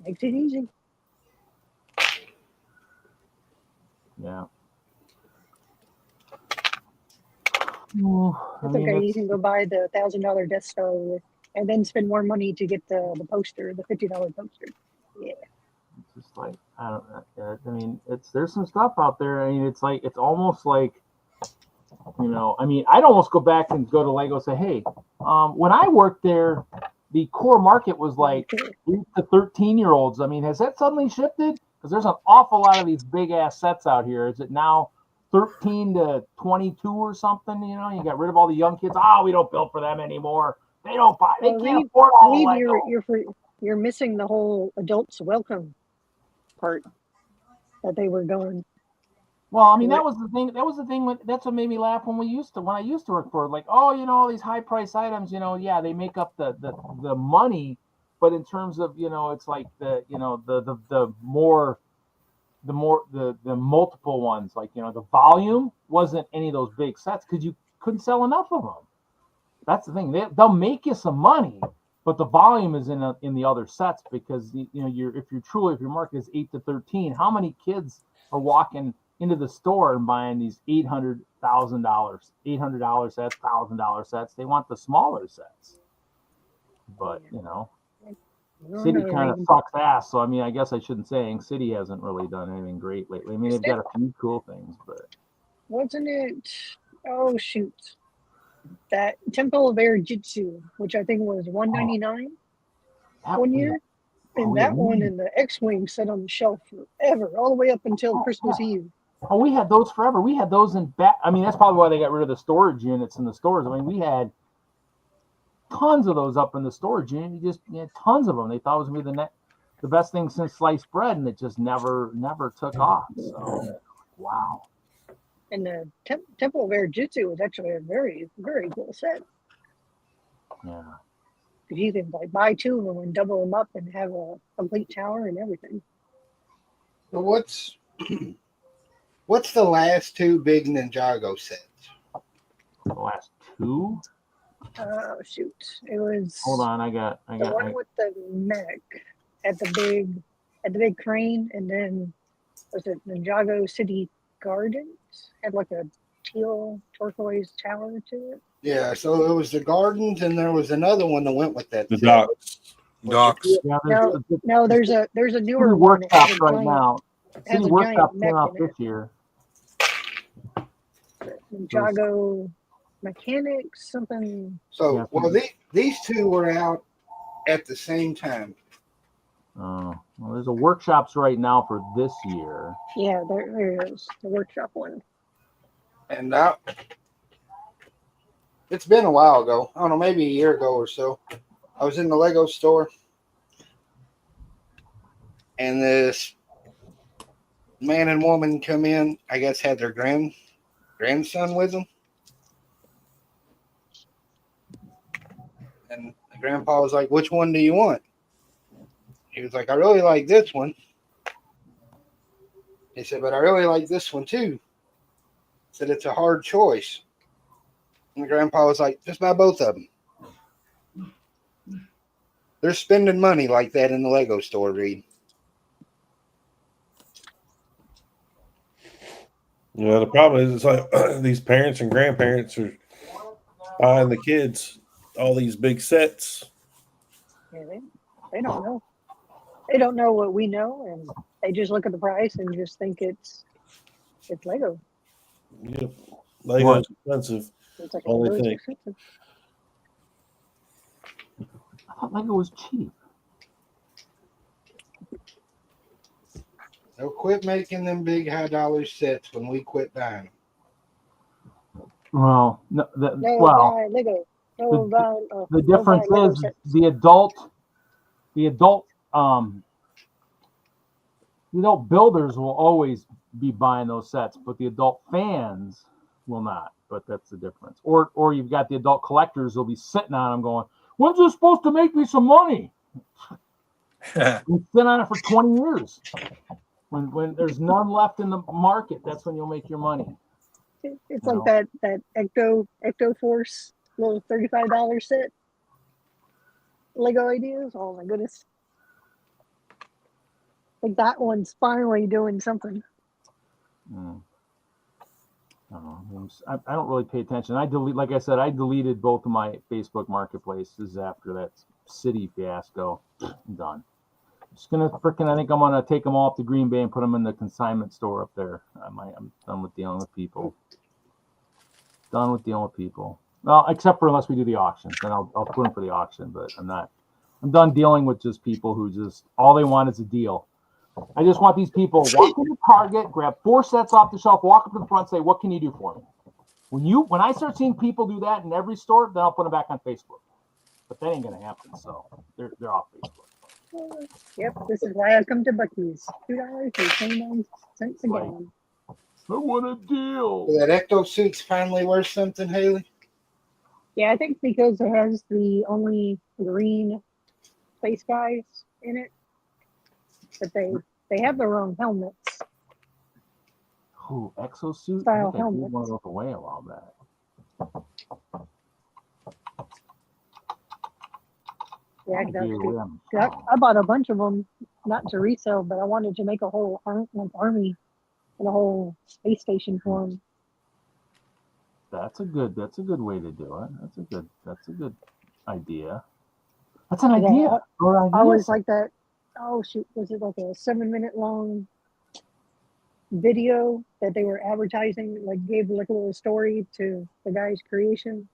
Makes it easy. Yeah. It's okay. You can go buy the $1,000 Death Star and then spend more money to get the poster, the $50 poster. Yeah. It's just like I mean, there's some stuff out there. I mean, it's almost like, I'd almost go back and go to Lego and say, hey, when I worked there, the core market was like 8 to 13-year-olds. I mean, has that suddenly shifted? Because there's an awful lot of these big ass sets out here. Is it now 13 to 22 or something? You got rid of all the young kids. We don't build for them anymore. They don't buy. They can't afford all the Lego. You're missing the whole adults welcome part that they were going. Well, I mean, that was the thing. That's what made me laugh when I used to work for it. Like, all these high price items, yeah, they make up the money, but in terms of, it's like the multiple ones, like, the volume wasn't any of those big sets because you couldn't sell enough of them. That's the thing. They'll make you some money, but the volume is in the other sets because if your market is 8 to 13, how many kids are walking into the store and buying these $800 sets, $1,000 sets? They want the smaller sets. But City kind of sucks ass. So I guess I shouldn't say City hasn't really done anything great lately. I mean, they've got a few cool things, but wasn't it? Oh shoot, that Temple of Air Jitsu, which I think was $199 one year. And that one and the X-Wing sat on the shelf forever, all the way up until Christmas Eve. Oh, we had those forever. We had those in back. I mean, that's probably why they got rid of the storage units in the stores. I mean, we had tons of those up in the storage unit. You had tons of them. They thought it was going to be the best thing since sliced bread, and it just never took off. So, wow. And the Temple of Air Jitsu was actually a very, very cool set. Yeah. Because you can buy two of them and double them up and have a complete tower and everything. So what's the last two big Ninjago sets? The last two? Oh shoot! It was. Hold on, I got one with the mech at the big crane, and then was it Ninjago City Gardens? Had like a teal turquoise tower to it. Yeah, so it was the gardens, and there was another one that went with that. The docks. Yeah, no, there's a newer City one. Workshops right now. Has City a Workshops giant came out mech in this year. Ninjago Mechanics, something. So, these two were out at the same time. Oh, well, there's a workshops right now for this year. Yeah, there is the workshop one. And it's been a while ago. I don't know, maybe a year ago or so. I was in the Lego store, and this man and woman come in. I guess had their grandson with them, and the grandpa was like, "Which one do you want?" He was like, I really like this one. He said, but I really like this one too. He said, it's a hard choice. And the grandpa was like, just buy both of them. They're spending money like that in the Lego store, Reed. Yeah, the problem is it's like these parents and grandparents are buying the kids all these big sets. Yeah, they don't know. They don't know what we know, and they just look at the price and just think it's Lego. Yep. Lego's expensive. It's like Only Lego's thing. expensive. I thought Lego was cheap. They'll quit making them big high dollar sets when we quit buying them. Well, No, well, buy Lego. the No, difference buy Lego is sets. the adult builders will always be buying those sets, but the adult fans will not. But that's the difference. Or you've got the adult collectors who'll be sitting on them going, when's this supposed to make me some money? You sit on it for 20 years. When there's none left in the market, that's when you'll make your money. It's like that Ecto Force little $35 set. Lego ideas. Oh my goodness. Like that one's finally doing something. I don't really pay attention. Like I said, I deleted both of my Facebook marketplaces after that city fiasco. I'm done. I think I'm gonna take them all up to Green Bay and put them in the consignment store up there. I'm done with dealing with people. Done with dealing with people. Well, except for unless we do the auction, then I'll put them for the auction. But I'm not. I'm done dealing with just people who just all they want is a deal. I just want these people walk into Target, grab 4 sets off the shelf, walk up to the front, say, "What can you do for me?" When I start seeing people do that in every store, then I'll put them back on Facebook. But that ain't gonna happen. So they're off Facebook. Yep, this is why I come to Buc-ee's. $2.29 a gallon. I want a deal. So that Ecto suit's finally worth something, Haley? Yeah, I think because it has the only green space guys in it, but they have their own helmets. Ooh, exosuit. Style I think I helmets. gave one of those away a while back. Yeah, Oh. I bought a bunch of them, not to resell, but I wanted to make a whole army and a whole space station for them. That's a good way to do it. That's a good idea. That's an idea. I was like that. Oh shoot, was it like a 7-minute long video that they were advertising? Like gave like a little story to the guy's creation.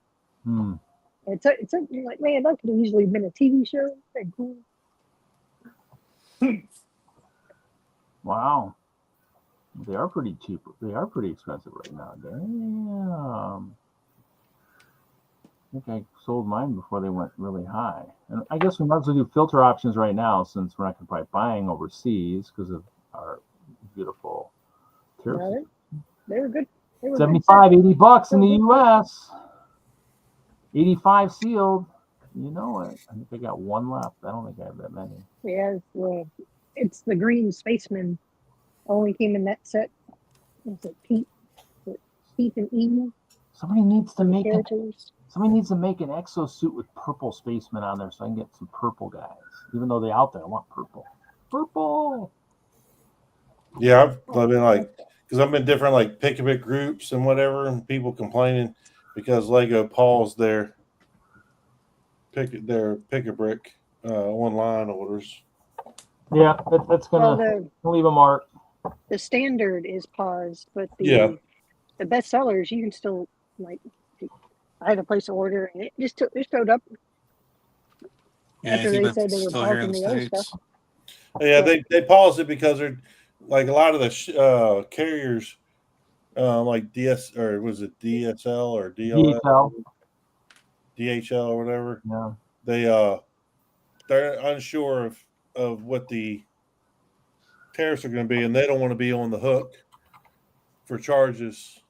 It's like, man, that could have easily been a TV show. Pretty cool. Wow. They are pretty cheap. They are pretty expensive right now. Damn. I think I sold mine before they went really high. And I guess we might as well do filter options right now since we're not going to probably buying overseas because of our beautiful tariffs. They were good. They were $75, $80 in the US. 85 sealed. You know it. I think I got one left. I don't think I have that many. Yeah, it's the green spaceman. Only came in that set. Is it Pete and Eden? Somebody needs to make an exosuit with purple spacemen on there so I can get some purple guys. Even though they're out there, I want purple. Purple. Yeah, I've been like, because I'm in different like pick-a-pick groups and whatever, and people complaining because Lego paused their pick-a-brick online orders. Yeah, that's gonna leave a mark. The standard is paused, but the best sellers you can still like. I had to place an order and it showed up. After they said they were pausing the other stuff. Yeah, they paused it because they're like a lot of the carriers, like DSL or DHL or whatever. Yeah, they're unsure of what the tariffs are going to be, and they don't want to be on the hook for charges,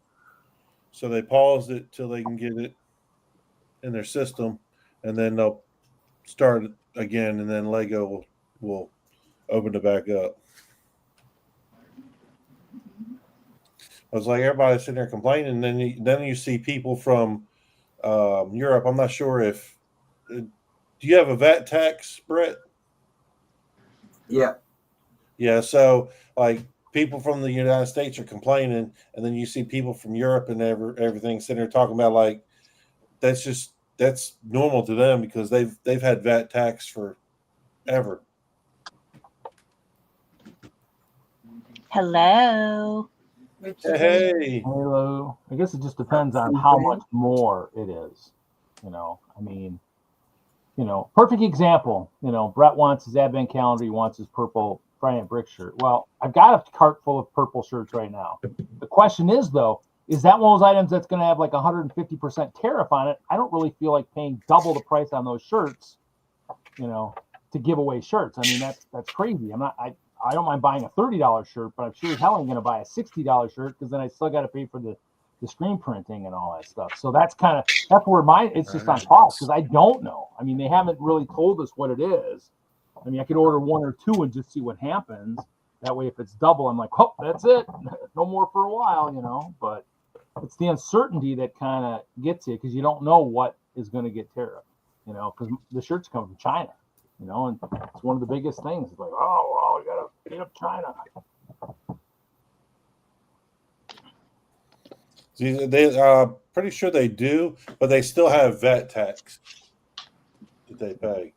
so they paused it till they can get it in their system, and then they'll start it again, and then Lego will opened it back up. I was like, everybody's sitting there complaining. And then you see people from Europe. I'm not sure if do you have a VAT tax, Brett? Yeah. Yeah. So like people from the United States are complaining, and then you see people from Europe and everything sitting there talking about like that's normal to them because they've had VAT tax forever. Hello. Hey. Hello. I guess it just depends on how much more it is. I mean, perfect example. Brett wants his advent calendar. He wants his purple Friday Night Brick shirt. Well, I've got a cart full of purple shirts right now. The question is, though, is that one of those items that's going to have like 150% tariff on it? I don't really feel like paying double the price on those shirts, to give away shirts. I mean, that's crazy. I don't mind buying a $30 shirt, but I'm sure as hell I'm going to buy a $60 shirt because then I still got to pay for the screen printing and all that stuff. So that's where it's just on cost because I don't know. I mean, they haven't really told us what it is. I mean, I could order one or two and just see what happens. That way, if it's double, I'm like, oh, that's it. No more for a while, But it's the uncertainty that kind of gets you because you don't know what is going to get tariffed, because the shirts come from China, and it's one of the biggest things. It's like, oh, we got to beat up China. They pretty sure they do, but they still have VAT tax that they pay.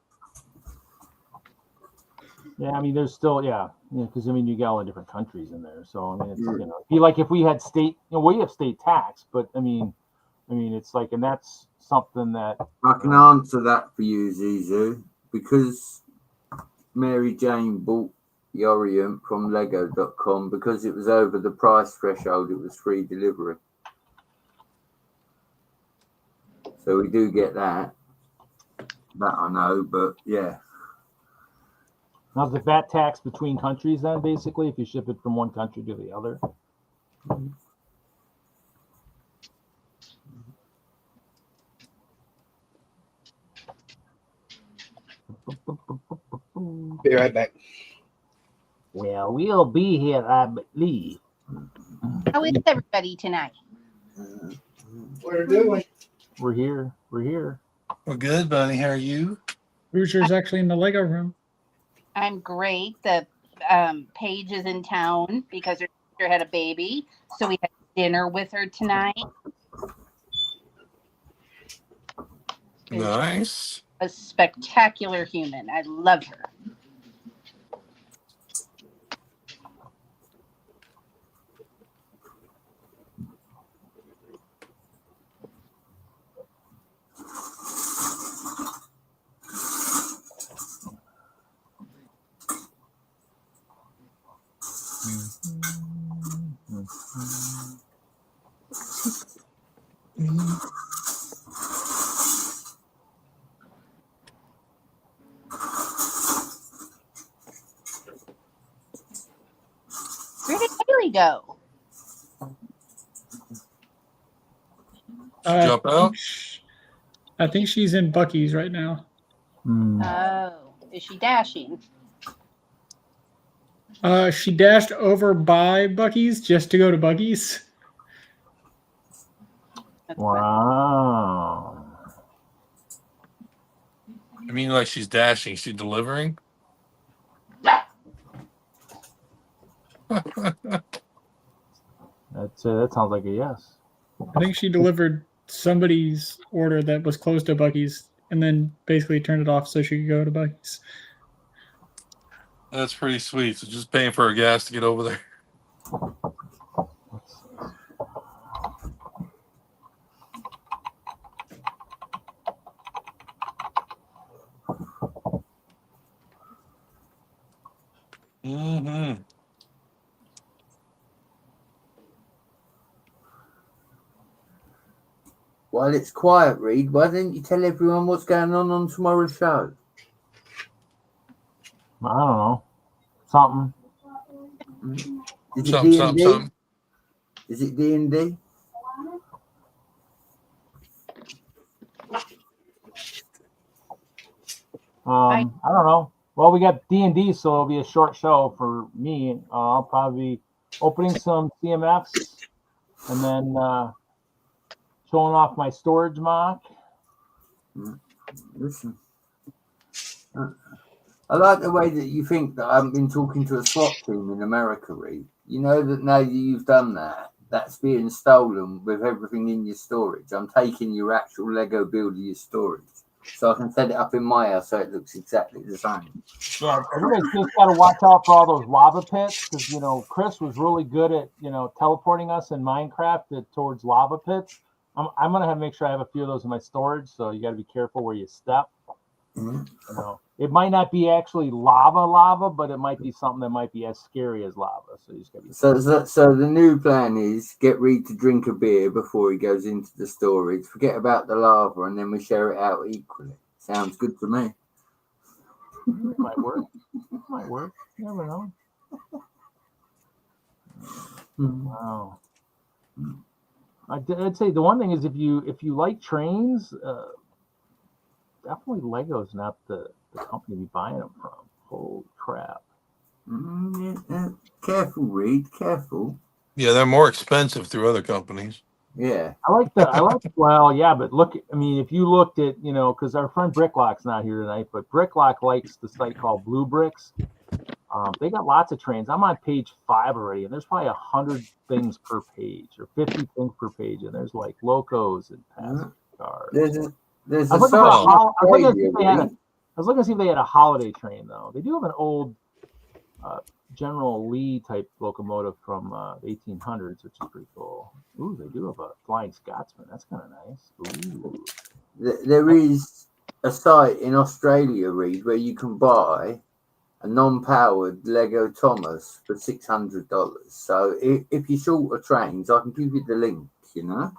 Yeah, I mean, there's still, because I mean, you got all the different countries in there. So I mean, it's if we had state, we have state tax, but I mean, it's like, and that's something that I can answer that for you, Zizu, because Mary Jane bought the Orient from Lego.com because it was over the price threshold. It was free delivery. So we do get that. That I know, but yeah. Now, is the VAT tax between countries then, basically, if you ship it from one country to the other? Be right back. Well, we'll be here, I believe. How is everybody tonight? What are you doing? We're here. We're here. We're good, buddy. How are you? Hoosier's actually in the Lego room. I'm great. The Paige is in town because her sister had a baby, so we had dinner with her tonight. Nice. A spectacular human. I love her. Where did Haley go? Jump out. I think she's in Bucky's right now. Oh, is she dashing? She dashed over by Bucky's just to go to Bucky's. Wow. I mean, like she's dashing. She's delivering. That sounds like a yes. I think she delivered somebody's order that was close to Bucky's and then basically turned it off so she could go to Bucky's. That's pretty sweet. So just paying for her gas to get over there. Mm-hmm. While it's quiet, Reed, why didn't you tell everyone what's going on tomorrow's show? I don't know. Something. Is it D&D? Is it D&D? I don't know. Well, we got D&D, so it'll be a short show for me. I'll probably be opening some CMFs and then showing off my storage mock. Listen, I like the way that you think that I haven't been talking to a SWAT team in America, Reed. You know that now that you've done that, that's being stolen with everything in your storage. I'm taking your actual Lego build of your storage, so I can set it up in my house so it looks exactly the same. Yeah, everybody's just got to watch out for all those lava pits because, you know, Chris was really good at, you know, teleporting us in Minecraft towards lava pits. I'm going to have to make sure I have a few of those in my storage, so you got to be careful where you step. Mm-hmm. You know, it might not be actually lava, but it might be something that might be as scary as lava. So you just got to be So the new plan is get Reed to drink a beer before he goes into the storage. Forget about the lava, and then we share it out equally. Sounds good to me. It might work. It might work. You never know. Wow. I'd say the one thing is if you like trains, definitely Lego's not the company to be buying them from. Holy crap! Careful, Reed. Careful. Yeah, they're more expensive through other companies. Yeah. Well, yeah, but look, I mean, if you looked at, you know, because our friend Bricklock's not here tonight, but Bricklock likes the site called Blue Bricks. They got lots of trains. I'm on page 5 already, and there's probably 100 things per page or 50 things per page, and there's like locos and passenger cars. There's I was looking to see if they had a holiday train though. They do have an old General Lee type locomotive from the 1800s, which is pretty cool. Ooh, they do have a Flying Scotsman. That's kind of nice. Ooh. There is a site in Australia, Reed, where you can buy a non-powered Lego Thomas for $600. So if you're short of trains, I can give you the link. You know.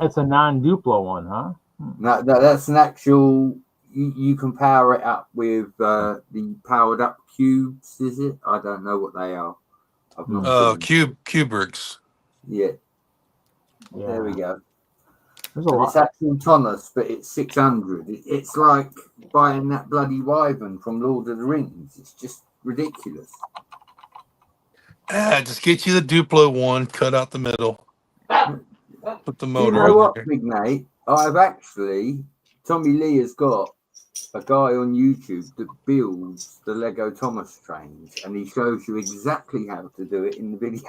It's a non-Duplo one, huh? No, that's an actual. You can power it up with the powered up cubes. Is it? I don't know what they are. I've not Kubricks. Yeah. There we go. There's a lot. It's actual Thomas, but it's 600. It's like buying that bloody wyvern from Lord of the Rings. It's just ridiculous. Just get you the Duplo one, cut out the middle, put the motor. You know what, big mate? I've actually, Tommy Lee has got a guy on YouTube that builds the Lego Thomas trains, and he shows you exactly how to do it in the video.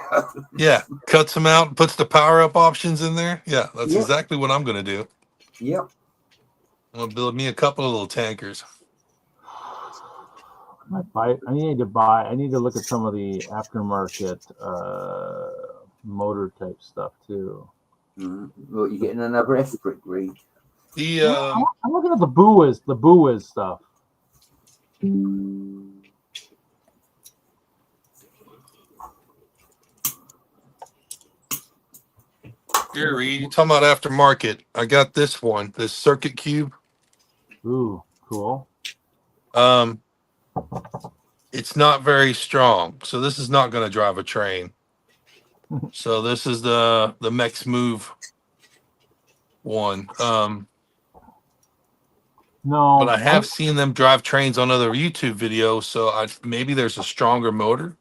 Yeah, cuts them out and puts the power up options in there. Yeah, that's exactly what I'm going to do. Yep. I'm going to build me a couple of little tankers. I need to look at some of the aftermarket motor type stuff too. Well, you're getting another S-brick, Reed. I'm looking at the Buiz stuff. Here, Reed, you talking about aftermarket? I got this one, this Circuit Cube. Ooh, cool. It's not very strong, so this is not going to drive a train. So this is the Mex Move one. No, but I have seen them drive trains on other YouTube videos, so maybe there's a stronger motor.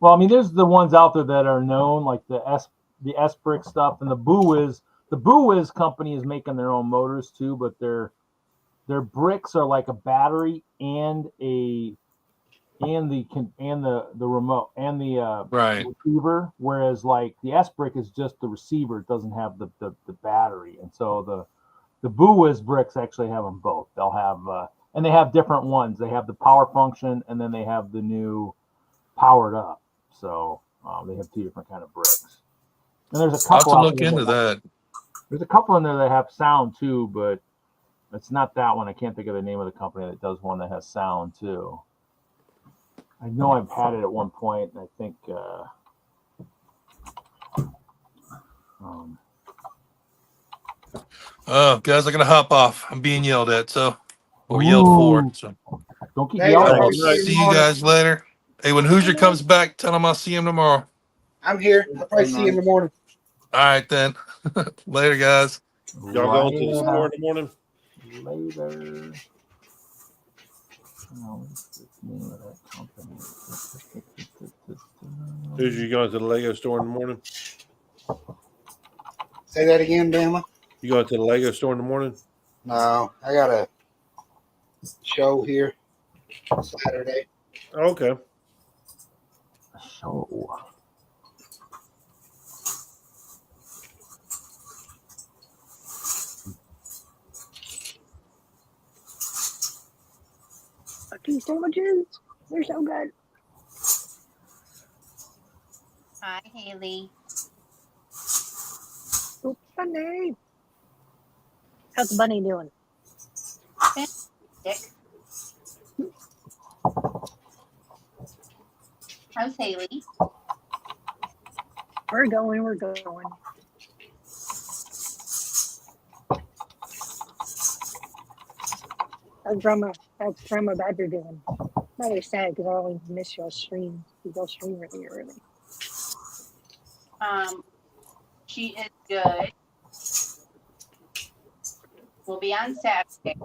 Well, I mean, there's the ones out there that are known, like the S-brick stuff, and the Buiz. The Buiz company is making their own motors too, but their bricks are like a battery and the remote and the receiver, whereas like the S-brick is just the receiver; it doesn't have the battery, and so the Buiz bricks actually have them both. They'll have and they have different ones. They have the power function, and then they have the new powered up. So they have 2 different kind of bricks. And there's a couple. I'll have to look into that. There's a couple in there that have sound too, but it's not that one. I can't think of the name of the company that does one that has sound too. I know I've had it at one point, and I think guys, I gotta hop off. I'm being yelled at, or yelled for. So don't keep yelling. I'll see you guys later. Hey, when Hoosier comes back, tell him I'll see him tomorrow. I'm here. I'll probably see you in the morning. All right then. Later, guys. Y'all going to the store in the morning? later. No, what's the name of that company? Who's you going to the Lego store in the morning? Say that again, Bama. You going to the Lego store in the morning? No, I got a show here Saturday. Okay. Show. Cheese sandwiches. They're so good. Hi, Haley. Oh, Bunny. How's the bunny doing? Dick. How's Haley? We're going. How's Grandma Badger doing? Rather sad because I always miss y'all stream. Y'all stream really early. She is good. We'll be on Saturday.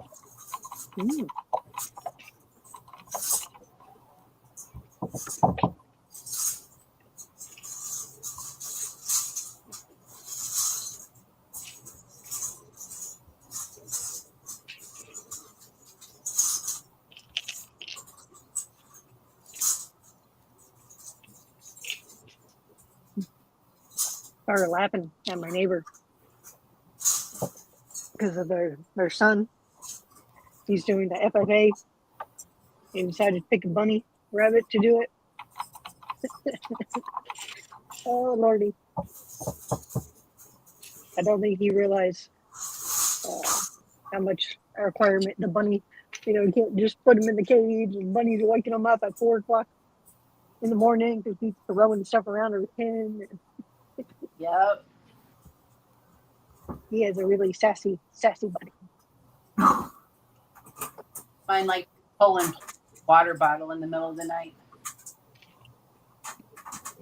Started laughing at my neighbor because of their son. He's doing the FFA. He decided to pick a bunny rabbit to do it. Oh lordy! I don't think he realized how much a requirement the bunny. You can't just put him in the cage and bunny's waking him up at 4 o'clock in the morning because he's throwing stuff around her pen. Yep. He has a really sassy bunny. Mine like pulling water bottle in the middle of the night.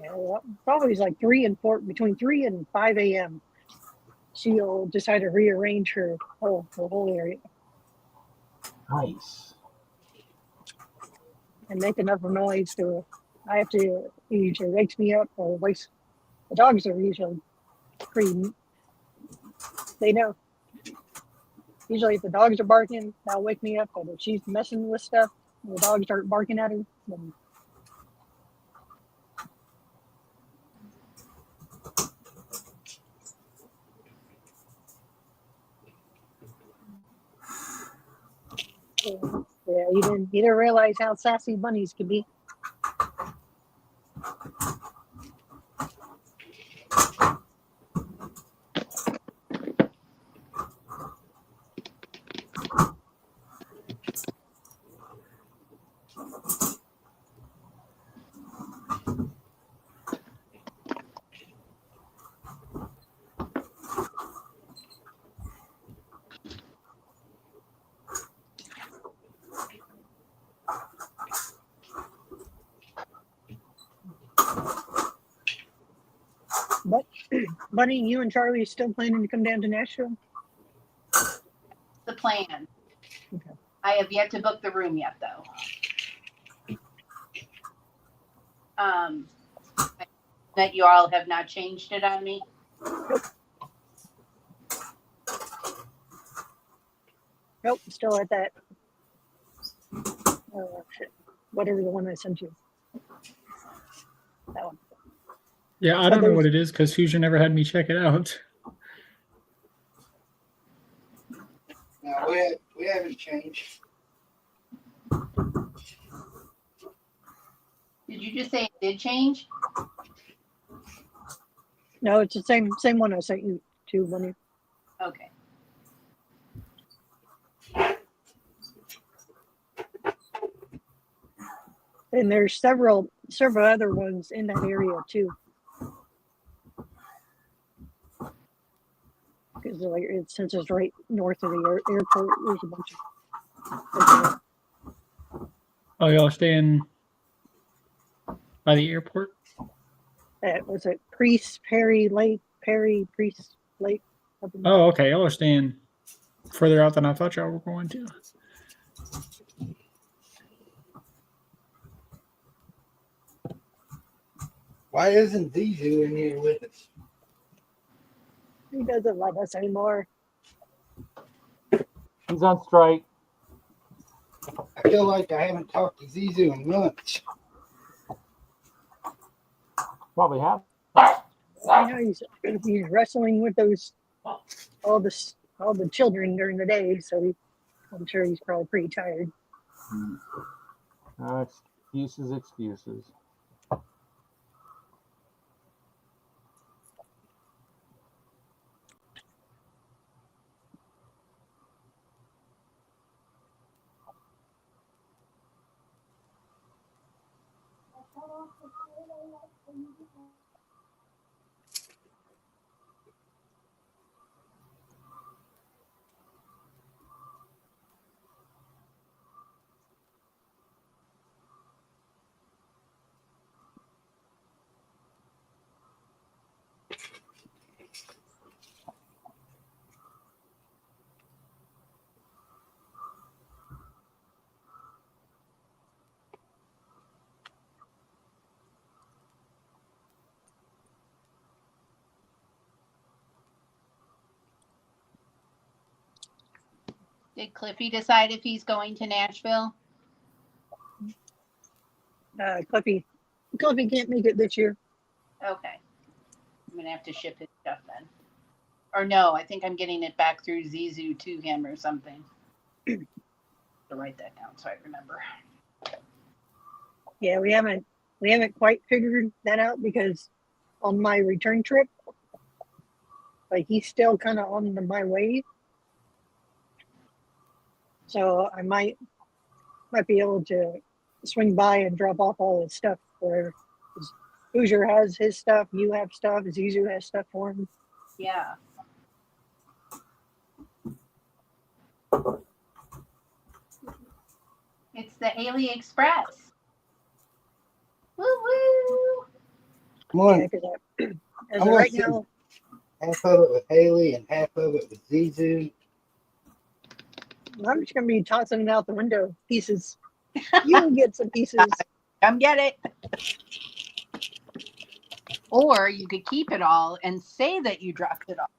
Yeah, well, always like between 3 and 5 a.m. She'll decide to rearrange her whole area. Nice. And make enough noise to I have to he usually wakes me up or wakes the dogs are usually pretty they know. Usually if the dogs are barking, that'll wake me up, but if she's messing with stuff and the dogs start barking at her, then yeah, you didn't realize how sassy bunnies can be. But Bunny, you and Charlie are still planning to come down to Nashville? The plan. Okay. I have yet to book the room yet, though. That you all have not changed it on me. Nope, still at that. Shit. Whatever the one I sent you. That one. Yeah, I don't know what it is because Hoosier never had me check it out. No, we haven't changed. Did you just say it did change? No, it's the same one I sent you to, Bunny. Okay. And there's several other ones in that area too. Because since it's right north of the airport, there's a bunch of. Oh, y'all staying by the airport? Was it Priest Lake? Oh, okay. Y'all are staying further out than I thought y'all were going to. Why isn't Zizu in here with us? He doesn't love us anymore. He's on strike. I feel like I haven't talked to Zizu in months. Probably have. I know he's wrestling with all the children during the day, so I'm sure he's probably pretty tired. Excuses. Did Cliffy decide if he's going to Nashville? Cliffy can't make it this year. Okay. I'm going to have to ship his stuff then. Or no, I think I'm getting it back through Zizu to him or something. To write that down so I remember. Yeah, we haven't quite figured that out because on my return trip, like he's still kind of on my way. So I might be able to swing by and drop off all his stuff where Hoosier has his stuff, you have stuff, Zizu has stuff for him. Yeah. It's the Haley Express. Woo woo! Come on. Yeah, as of right now, half of it with Haley and half of it with Zizu. I'm just gonna be tossing it out the window. Pieces. You can get some pieces. Come get it. Or you could keep it all and say that you dropped it off.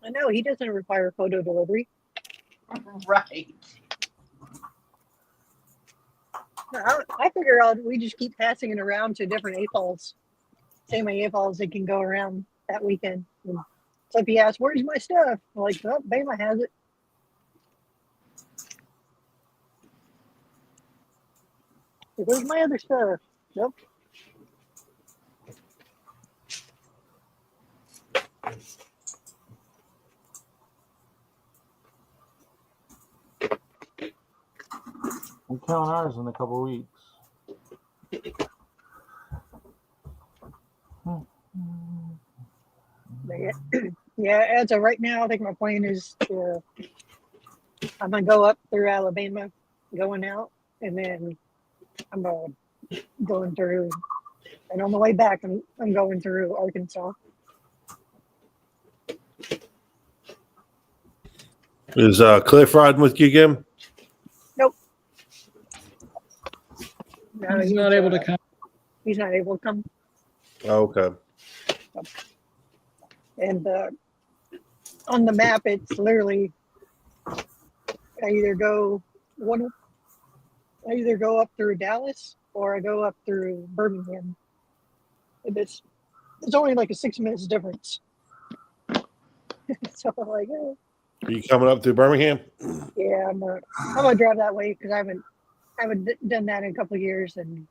I know he doesn't require photo delivery. Right. I figure we just keep passing it around to different AFOLs. Same AFOLs that can go around that weekend. And so if he asks, "Where's my stuff?" I'm like, "Oh, Bama has it." Where's my other stuff? Nope. I'm counting ours in a couple of weeks. Yeah, as of right now, I think my plan is I'm gonna go up through Alabama, going out, and then I'm going through, and on the way back, I'm going through Arkansas. Is Cliff riding with you again? Nope. No, He's not able to come. He's not able to come. Oh, okay. And on the map, it's literally I either go up through Dallas or I go up through Birmingham. And it's only like a 6 minutes difference. So I'm like, Are you coming up through Birmingham? yeah, I'm gonna drive that way because I haven't done that in a couple of years, and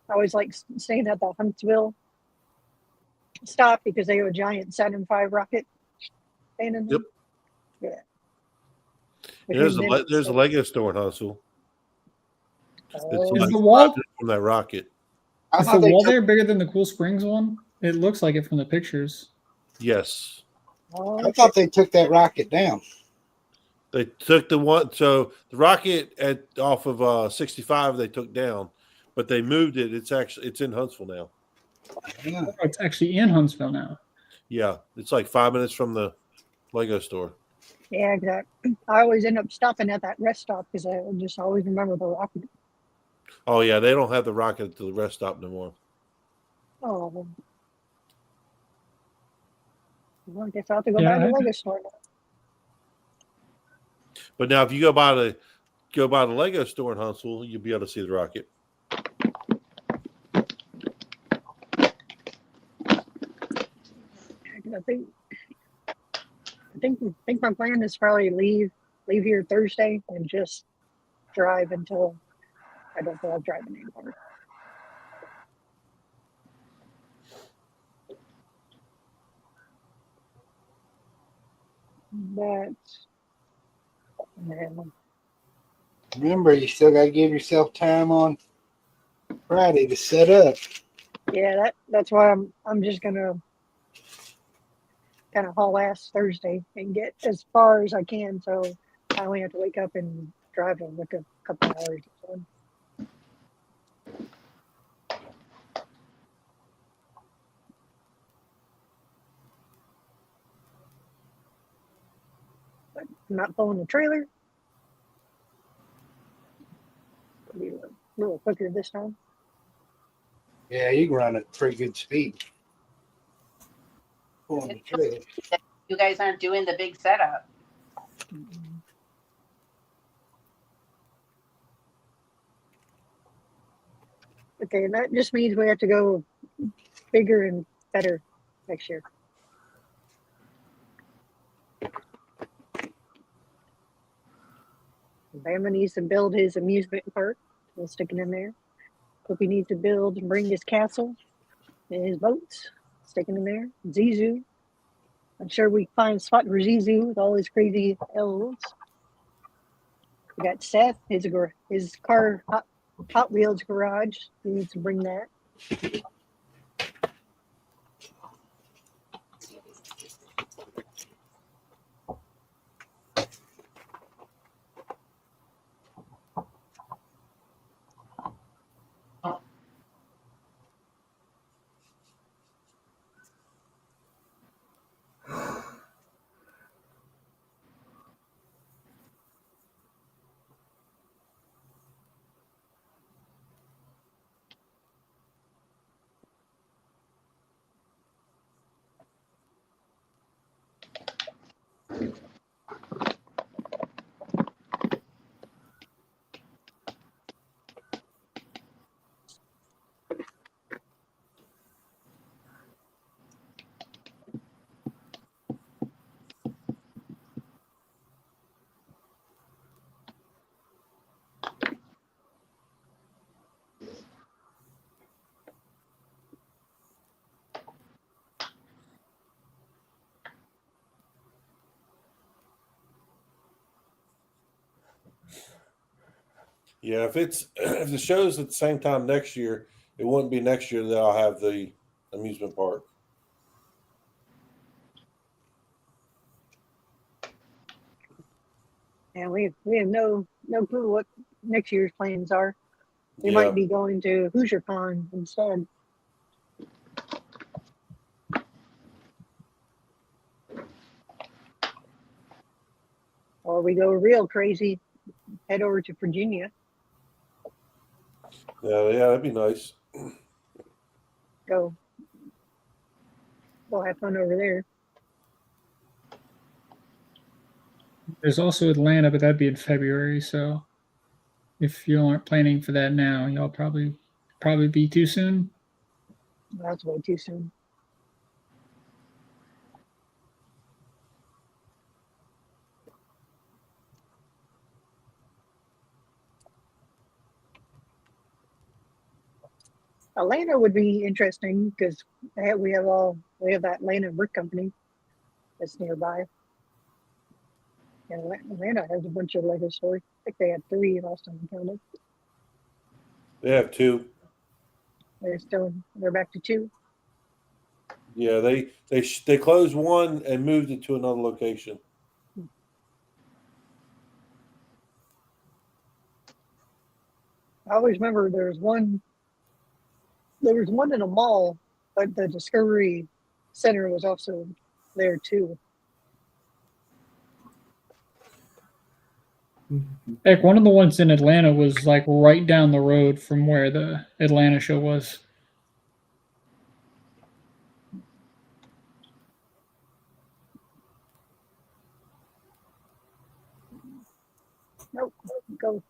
I always like staying at the Huntsville stop because they have a giant Saturn V rocket. Yep. Yeah. There's a Lego store in Huntsville. Is the wall from that rocket? Is the wall there bigger than the Cool Springs one? It looks like it from the pictures. Yes. I thought they took that rocket down. They took the one, so the rocket off of 65 they took down, but they moved it. It's in Huntsville now. Yeah. Oh, it's actually in Huntsville now. Yeah, it's like 5 minutes from the Lego store. Yeah, exactly. I always end up stopping at that rest stop because I just always remember the rocket. Oh yeah, they don't have the rocket at the rest stop no more. Oh, well, I guess I'll have to go Yeah, by the I- Lego store now. But now, if you go by the Lego store in Huntsville, you'll be able to see the rocket. I think my plan is probably leave here Thursday and just drive until I don't feel like driving anymore. That's man, Remember, you still got to give yourself time on Friday to set up. yeah, that's why I'm just gonna kind of haul ass Thursday and get as far as I can, so I only have to wake up and drive in like a couple hours or so. But I'm not pulling the trailer. It'll be a little quicker this time. Yeah, you can run at pretty good speed. Pulling the trailer. You guys aren't doing the big setup. Okay, and that just means we have to go bigger and better next year. Bama needs to build his amusement park. We'll stick it in there. Cookie needs to build and bring his castle and his boats. Sticking in there. Zizou. I'm sure we find a spot for Zizou with all his crazy elves. We got Seth, his car Hot Wheels garage. He needs to bring that. Yeah, if the show's at the same time next year, it wouldn't be next year that I'll have the amusement park. And we have no clue what next year's plans are. We Yeah. might be going to Hoosier Con instead. Or we go real crazy, head over to Virginia. Yeah, that'd be nice. Go have fun over there. There's also Atlanta, but that'd be in February. So if you aren't planning for that now, y'all probably be too soon. That's way too soon. Atlanta would be interesting because we have that Atlanta Brick Company that's nearby. And Atlanta has a bunch of Lego stores. I think they had 3 last time I counted. They have 2. They're back to 2. Yeah, they closed one and moved it to another location. I always remember there was one in a mall, but the Discovery Center was also there too. Heck, one of the ones in Atlanta was like right down the road from where the Atlanta show was. Nope. Go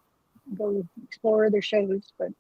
explore other shows, but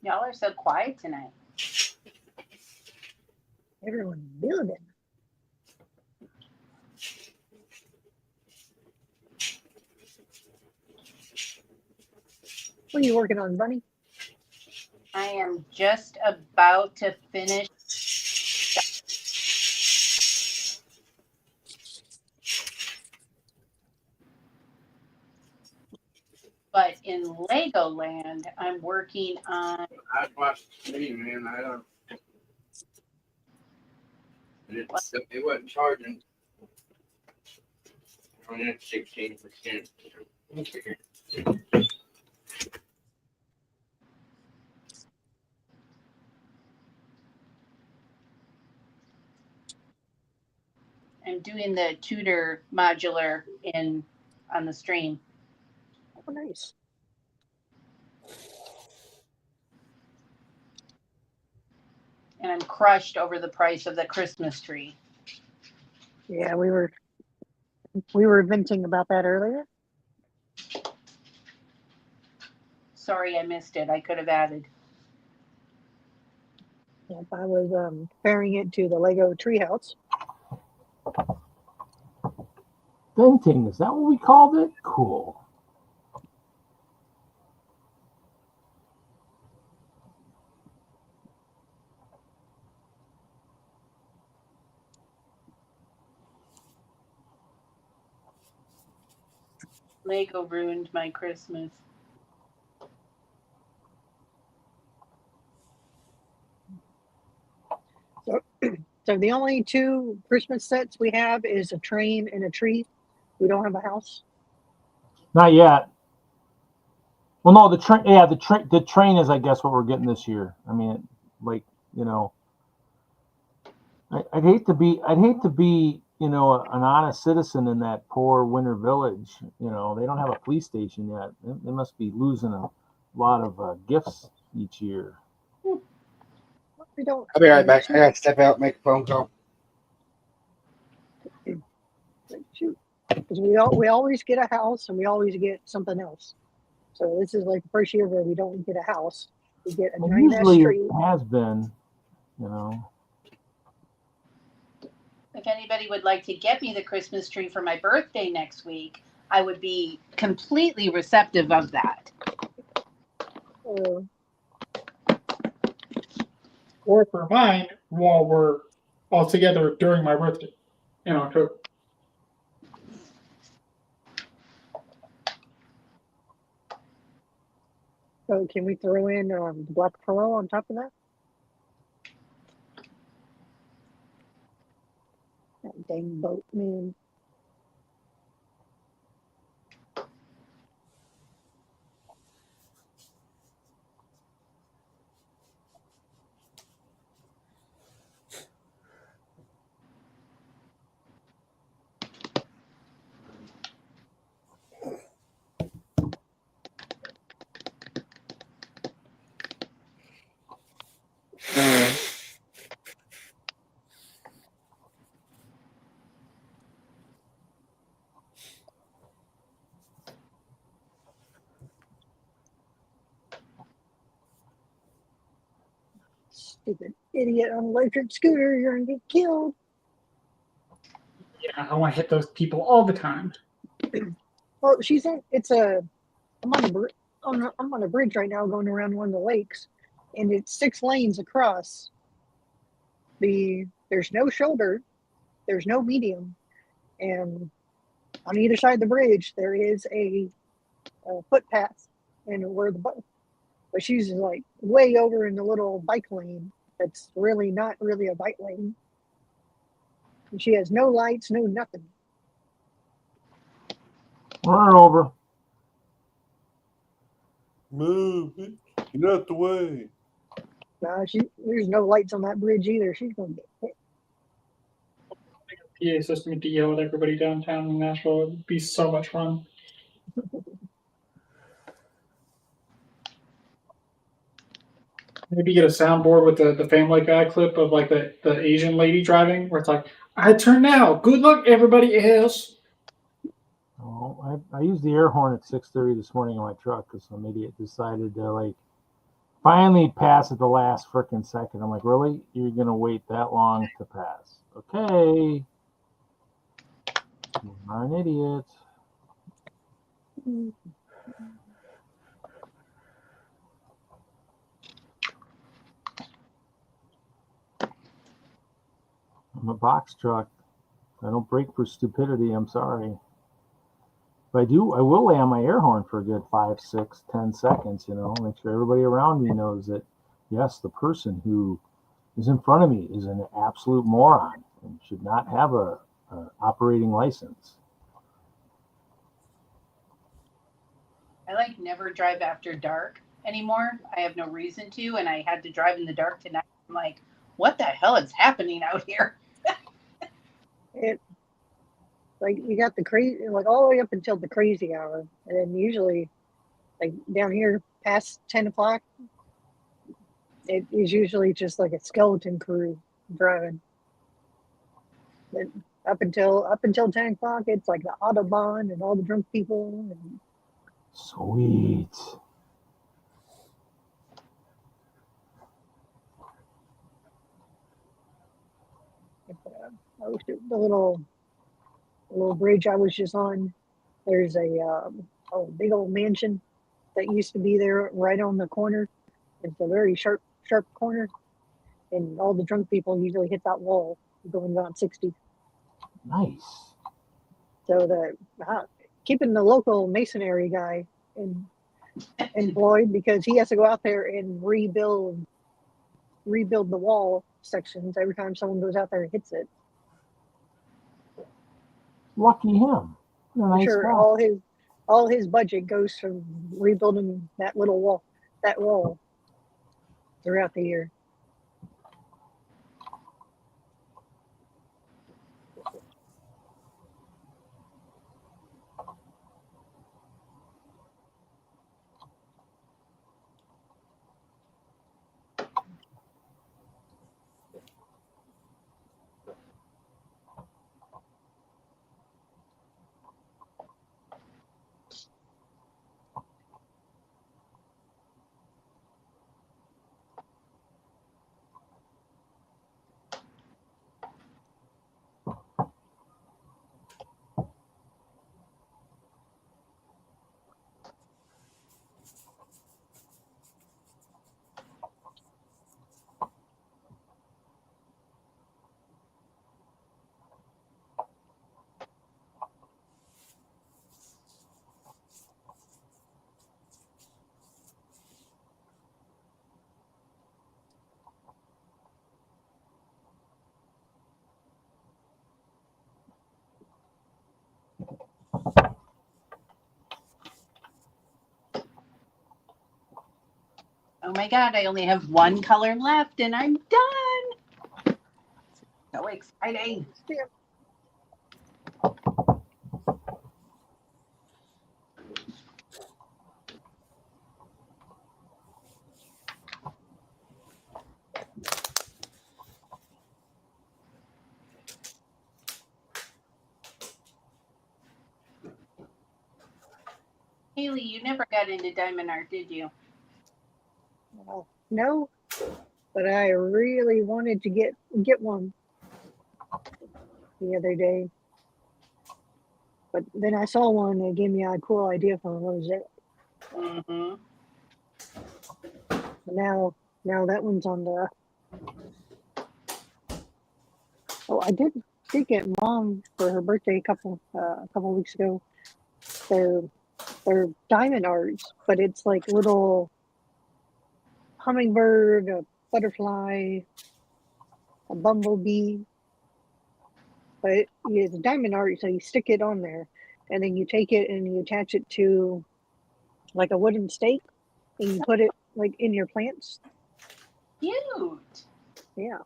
Y'all are so quiet tonight. everyone's building. What are you working on, Bunny? I am just about to finish. But in Legoland, I'm working on. I watched the stream, man. I don't. It wasn't charging. Only at 16%. I'm doing the Tudor modular on the stream. Oh, nice. And I'm crushed over the price of the Christmas tree. Yeah, we were venting about that earlier. Sorry, I missed it. I could have added. Yep, I was comparing it to the Lego treehouse. Venting, is that what we called it? Cool. Lego ruined my Christmas. So the only two Christmas sets we have is a train and a tree. We don't have a house. Not yet. Well, no, the train. Yeah, the train is, I guess, what we're getting this year. I mean, like, you know, I'd hate to be, you know, an honest citizen in that poor winter village. You know, they don't have a police station yet. They must be losing a lot of gifts each year. We don't. I'll be right back. I gotta step out and make a phone call. Shoot, because we always get a house and we always get something else. So this is like the first year where we don't get a house. We get a Well, giant ass usually tree. it has been, you know. If anybody would like to get me the Christmas tree for my birthday next week, I would be completely receptive of that. Or for mine, while we're all together during my birthday in October. So can we throw in the black pearl on top of that? That dang boat, man. stupid idiot on an electric scooter, you're gonna get killed. Yeah, I want to hit those people all the time. Well, she's in. It's a. I'm on the. I'm on a bridge right now, going around one of the lakes, and it's 6 lanes across. There's no shoulder, there's no medium, and on either side of the bridge there is a footpath, and where the but she's like way over in the little bike lane. That's really not really a bike lane. And she has no lights, no nothing. Run her over. Move. Get out the way. There's no lights on that bridge either. She's gonna get hit. PA system to yell at everybody downtown in Nashville. It would be so much fun. Maybe get a soundboard with the Family Guy clip of like the Asian lady driving, where it's like, "I turn now. Good luck, everybody else." Oh, I used the air horn at 6:30 this morning in my truck because some idiot decided to like finally pass at the last frickin' second. I'm like, really? You're gonna wait that long to pass? Okay. You are an idiot. I'm a box truck. I don't break for stupidity. I'm sorry. But I will lay on my air horn for a good 5, 6, 10 seconds, make sure everybody around me knows that, yes, the person who is in front of me is an absolute moron and should not have a operating license. I like never drive after dark anymore. I have no reason to, and I had to drive in the dark tonight. I'm like, what the hell is happening out here? Like you got the crazy, like all the way up until the crazy hour, and then usually, like down here past 10 o'clock, it is usually just like a skeleton crew driving. But up until 10 o'clock, it's like the Autobahn and all the drunk people. And Sweet. the little bridge I was just on, there's a big old mansion that used to be there right on the corner. It's a very sharp corner, and all the drunk people usually hit that wall going about 60. Nice. So keeping the local masonry guy employed, because he has to go out there and rebuild the wall sections every time someone goes out there and hits it. Lucky him. I'm sure all his budget goes from rebuilding that wall throughout the year. Oh my God, I only have one color left and I'm done. So exciting. Haley, you never got into diamond art, did you? No, but I really wanted to get one the other day. But then I saw one that gave me a cool idea for a rosette. Mm-hmm. Now that one's on the. Oh, I did get Mom for her birthday a couple weeks ago. They're diamond arts, but it's like little hummingbird, a butterfly, a bumblebee. But it's a diamond art, so you stick it on there, and then you take it and you attach it to like a wooden stake, and you put it like in your plants. Cute. Yeah.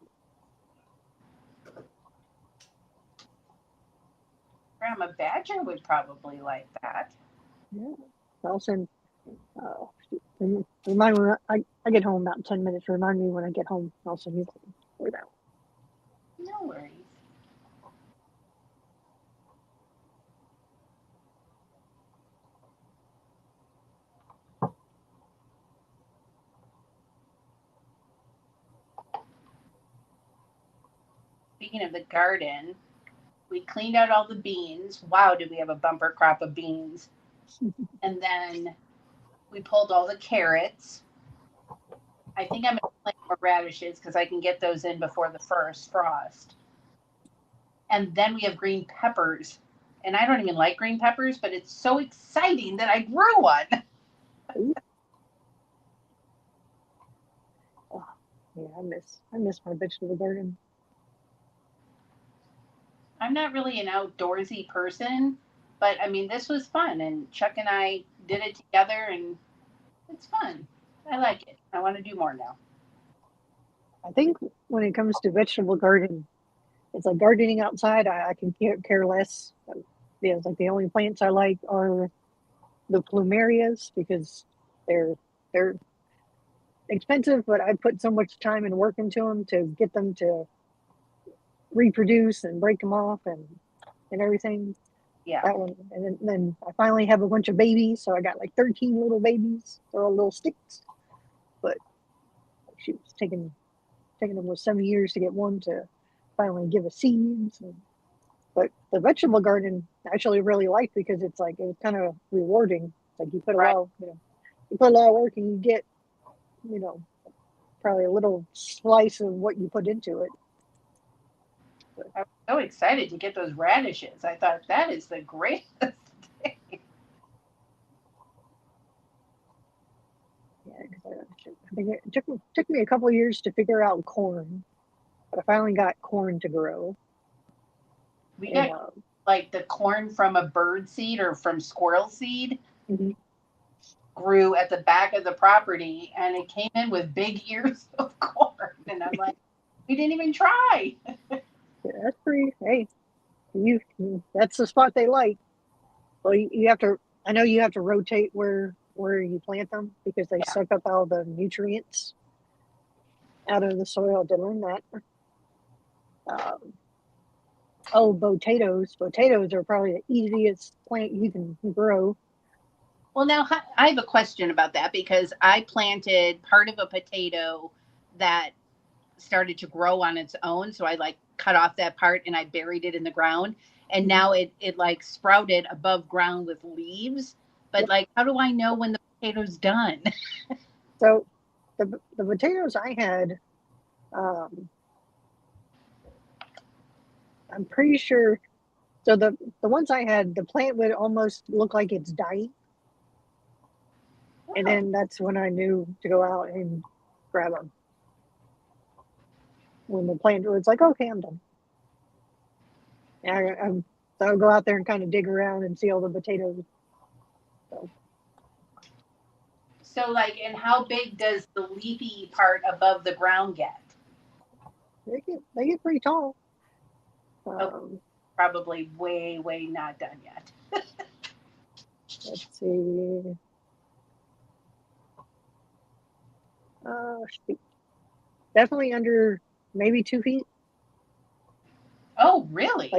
Grandma Badger would probably like that. Yeah. I'll send. Remind me when I get home about 10 minutes. Remind me when I get home. I'll send you for that. No worries. Speaking of the garden, we cleaned out all the beans. Wow, did we have a bumper crop of beans? And then we pulled all the carrots. I think I'm going to plant more radishes because I can get those in before the first frost. And then we have green peppers. And I don't even like green peppers, but it's so exciting that I grew one. Oh, yeah, I miss my vegetable garden. I'm not really an outdoorsy person, but I mean, this was fun. And Chuck and I did it together, and it's fun. I like it. I want to do more now. I think when it comes to vegetable garden, it's like gardening outside. I can care less. Yeah, it's like the only plants I like are the plumerias because they're expensive, but I put so much time and work into them to get them to reproduce and break them off and everything. Yeah. That one, and then I finally have a bunch of babies, so I got like 13 little babies. They're all little sticks, but she was taking almost 7 years to get one to finally give us seeds. But the vegetable garden I actually really like because it's like it was kind of rewarding. Like you put a lot, you put a lot of work and you get, probably a little slice of what you put into it. But I was so excited to get those radishes. I thought that is the greatest thing. Yeah, I think it took me a couple of years to figure out corn, but I finally got corn to grow. We got like the corn from a bird seed or from squirrel seed. Mm-hmm. Grew at the back of the property, and it came in with big ears of corn. And I'm like, we didn't even try. Yeah, that's pretty. Hey, that's the spot they like. Well, you have to. I know you have to rotate where you plant them because they suck up all the nutrients out of the soil. To learn that. Potatoes. Potatoes are probably the easiest plant you can grow. Well, now I have a question about that because I planted part of a potato that started to grow on its own. So I like cut off that part and I buried it in the ground. And now it like sprouted above ground with leaves. But like, how do I know when the potato's done? So the potatoes I had, I'm pretty sure. So the ones I had, the plant would almost look like it's dying. And then that's when I knew to go out and grab them. When the plant was like, okay, I'm done. And so I'll go out there and kind of dig around and see all the potatoes. So like, and how big does the leafy part above the ground get? They get pretty tall. Probably way not done yet. Let's see. Definitely under maybe 2 feet. Oh, really?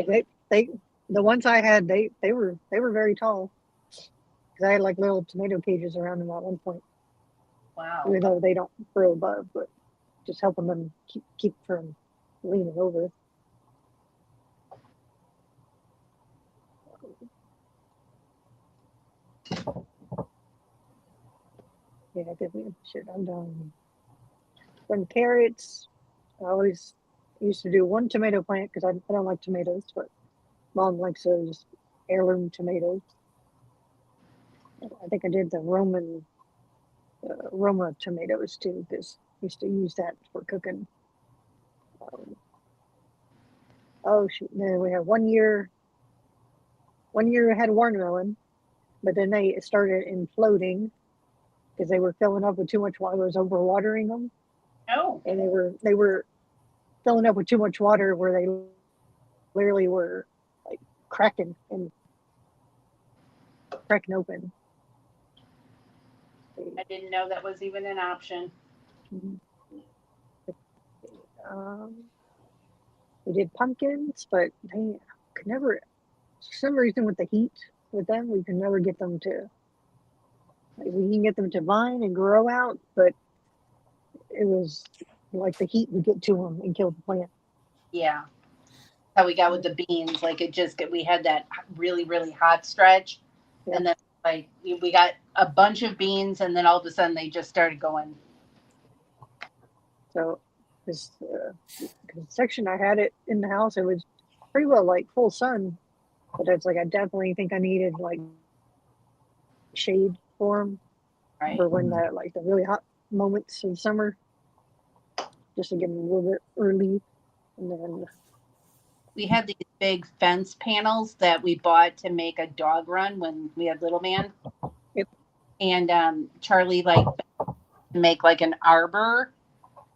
Like the ones I had, they were very tall. Because I had like little tomato cages around them at one point. Wow. Even though they don't grow above, but just helping them keep from leaning over. Yeah, I did shit. I'm done. From carrots, I always used to do one tomato plant because I don't like tomatoes, but Mom likes those heirloom tomatoes. I think I did the Roma tomatoes too, because I used to use that for cooking. Oh shoot! Then we had 1 year. 1 year I had watermelon, but then they started imploding because they were filling up with too much water. I was overwatering them, Oh, and they were filling up with too much water where they literally were like cracking open. I didn't know that was even an option. Um, we did pumpkins, but they could never, for some reason, with the heat with them, we can never get them to. Like, we can get them to vine and grow out, but it was like the heat would get to them and kill the plant. Yeah. How we got with the beans, like we had that really, really hot stretch. Yeah. And then like we got a bunch of beans and then all of a sudden they just started going. So this section I had it in the house, it was pretty well like full sun, but it's like I definitely think I needed like shade for them, Right. for when the really hot moments in summer, just to give them a little bit relief. And then We had these big fence panels that we bought to make a dog run when we had little man. Yep. And Charlie like make like an arbor,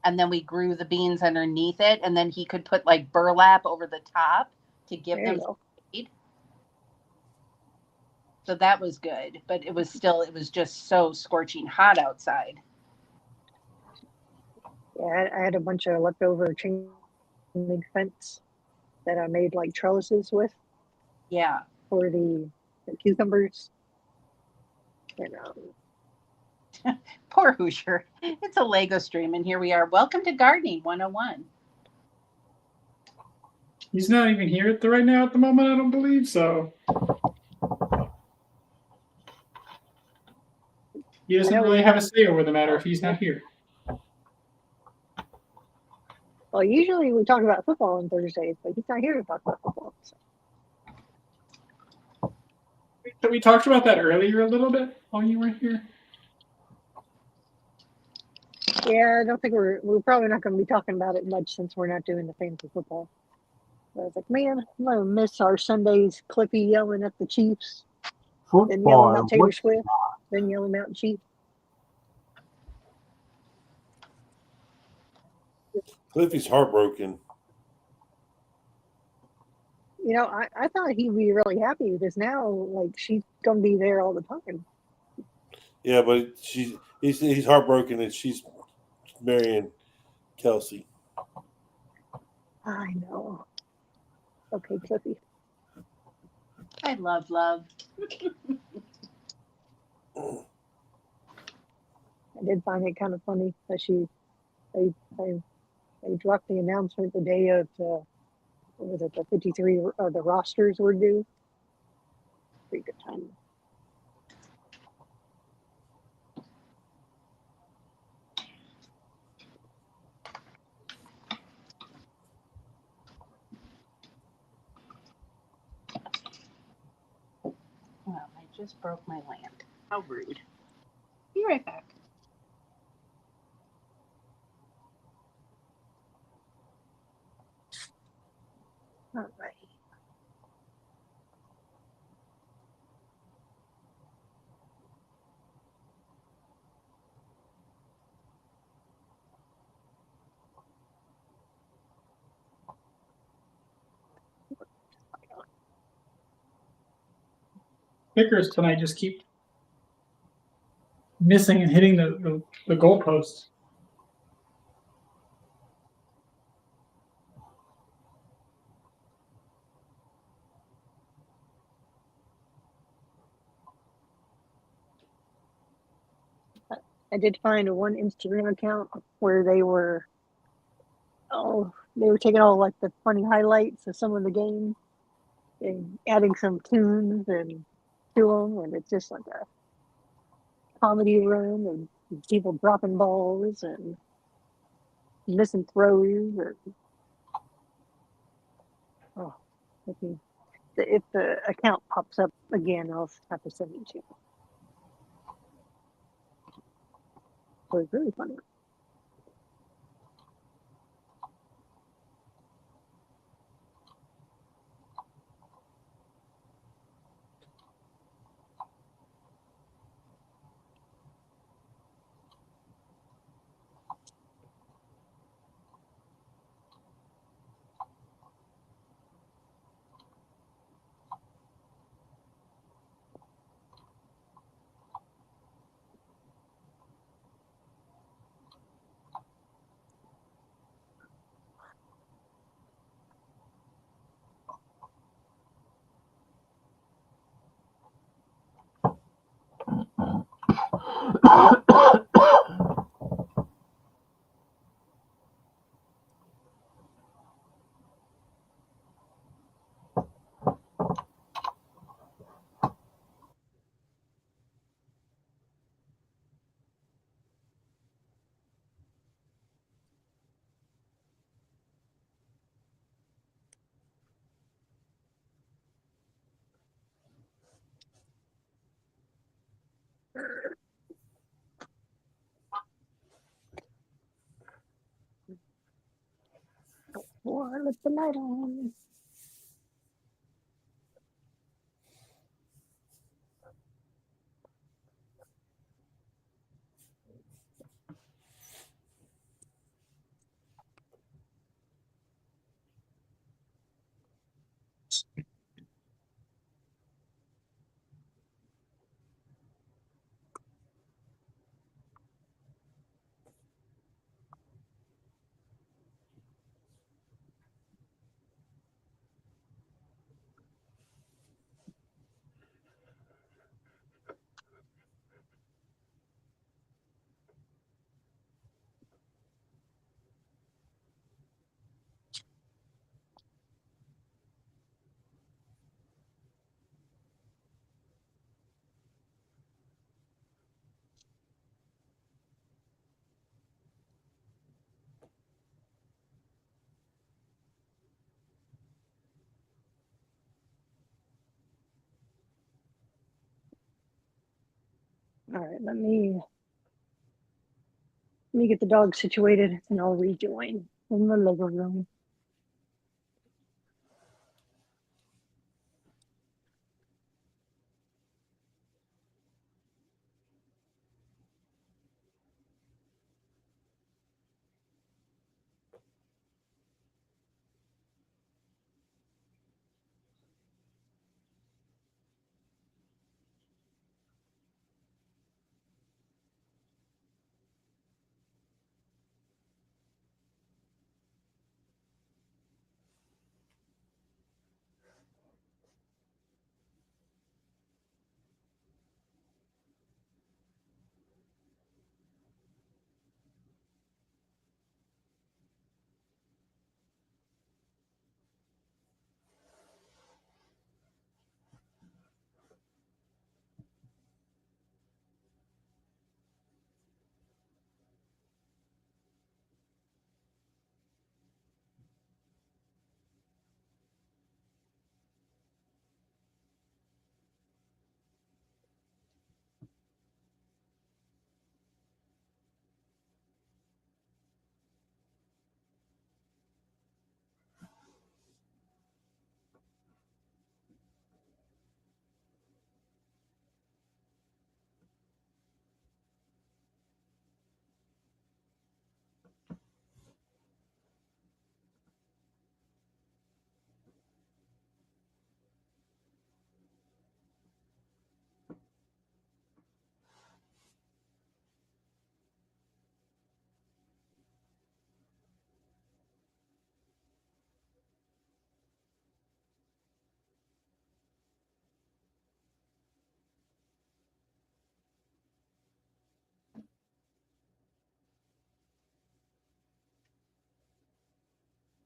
and then we grew the beans underneath it, and then he could put like burlap over the top to give them shade. So that was good, but it was just so scorching hot outside. Yeah, I had a bunch of leftover chain link fence that I made like trellises with. Yeah. For the cucumbers. And poor Hoosier. It's a Lego stream, and here we are. Welcome to Gardening 101. He's not even here right now at the moment, I don't believe so. He doesn't really have a say over the matter if he's not here. Well, usually we talk about football on Thursdays, but he's not here to talk about football. So. We talked about that earlier a little bit while you were here. Yeah, I don't think we're probably not going to be talking about it much since we're not doing the fantasy football. But I was like, man, I'm going to miss our Sundays. Clippy yelling at the Chiefs, then yelling at Taylor Swift, then yelling at Chiefs. Cliffy's heartbroken. You know, I thought he'd be really happy because now, like, she's going to be there all the time. Yeah, but he's heartbroken that she's marrying Kelsey. I know. Okay, Cliffy. I love love. I did find it kind of funny that they dropped the announcement the day of what was it, the 53 the rosters were due. Pretty good time. Well, I just broke my lamp. How rude. Be right back. All right. Kickers tonight just keep missing and hitting the goalposts. I did find one Instagram account where they were Oh, they were taking all like the funny highlights of some of the game and adding some tunes and to them, and it's just like a comedy room and people dropping balls and missing throws. And, oh, if, if the account pops up again, I'll have to send it to you. It was really funny. Boy, let the light on. All right, let me get the dog situated and I'll rejoin in the living room.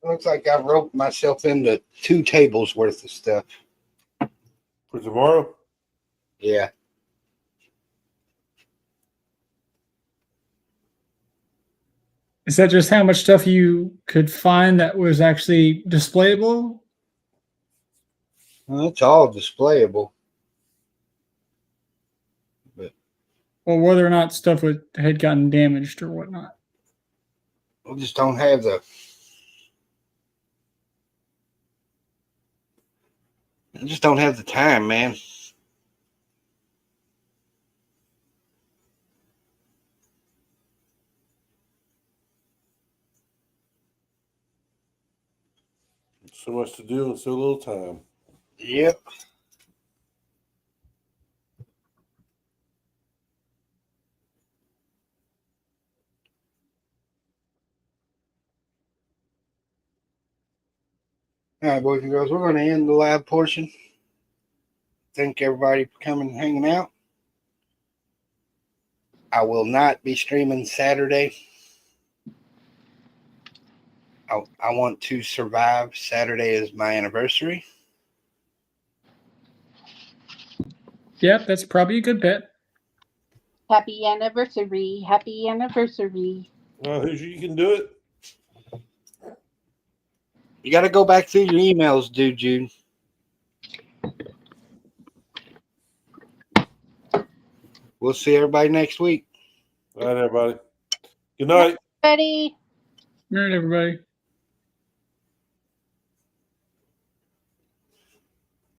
Looks like I've roped myself into 2 tables worth of stuff. For tomorrow? Yeah. Is that just how much stuff you could find that was actually displayable? Well, it's all displayable. Or whether or not stuff had gotten damaged or whatnot? We just don't have the. I just don't have the time, man. So much to do and so little time. Yep. All right, boys and girls, we're going to end the live portion. Thank everybody for coming and hanging out. I will not be streaming Saturday. I want to survive. Saturday is my anniversary. Yep, that's probably a good bet. Happy anniversary. Happy anniversary. Hoosier, you can do it. You got to go back through your emails, dude, Jude. We'll see everybody next week. All right, everybody. Good night. Ready? All right, everybody.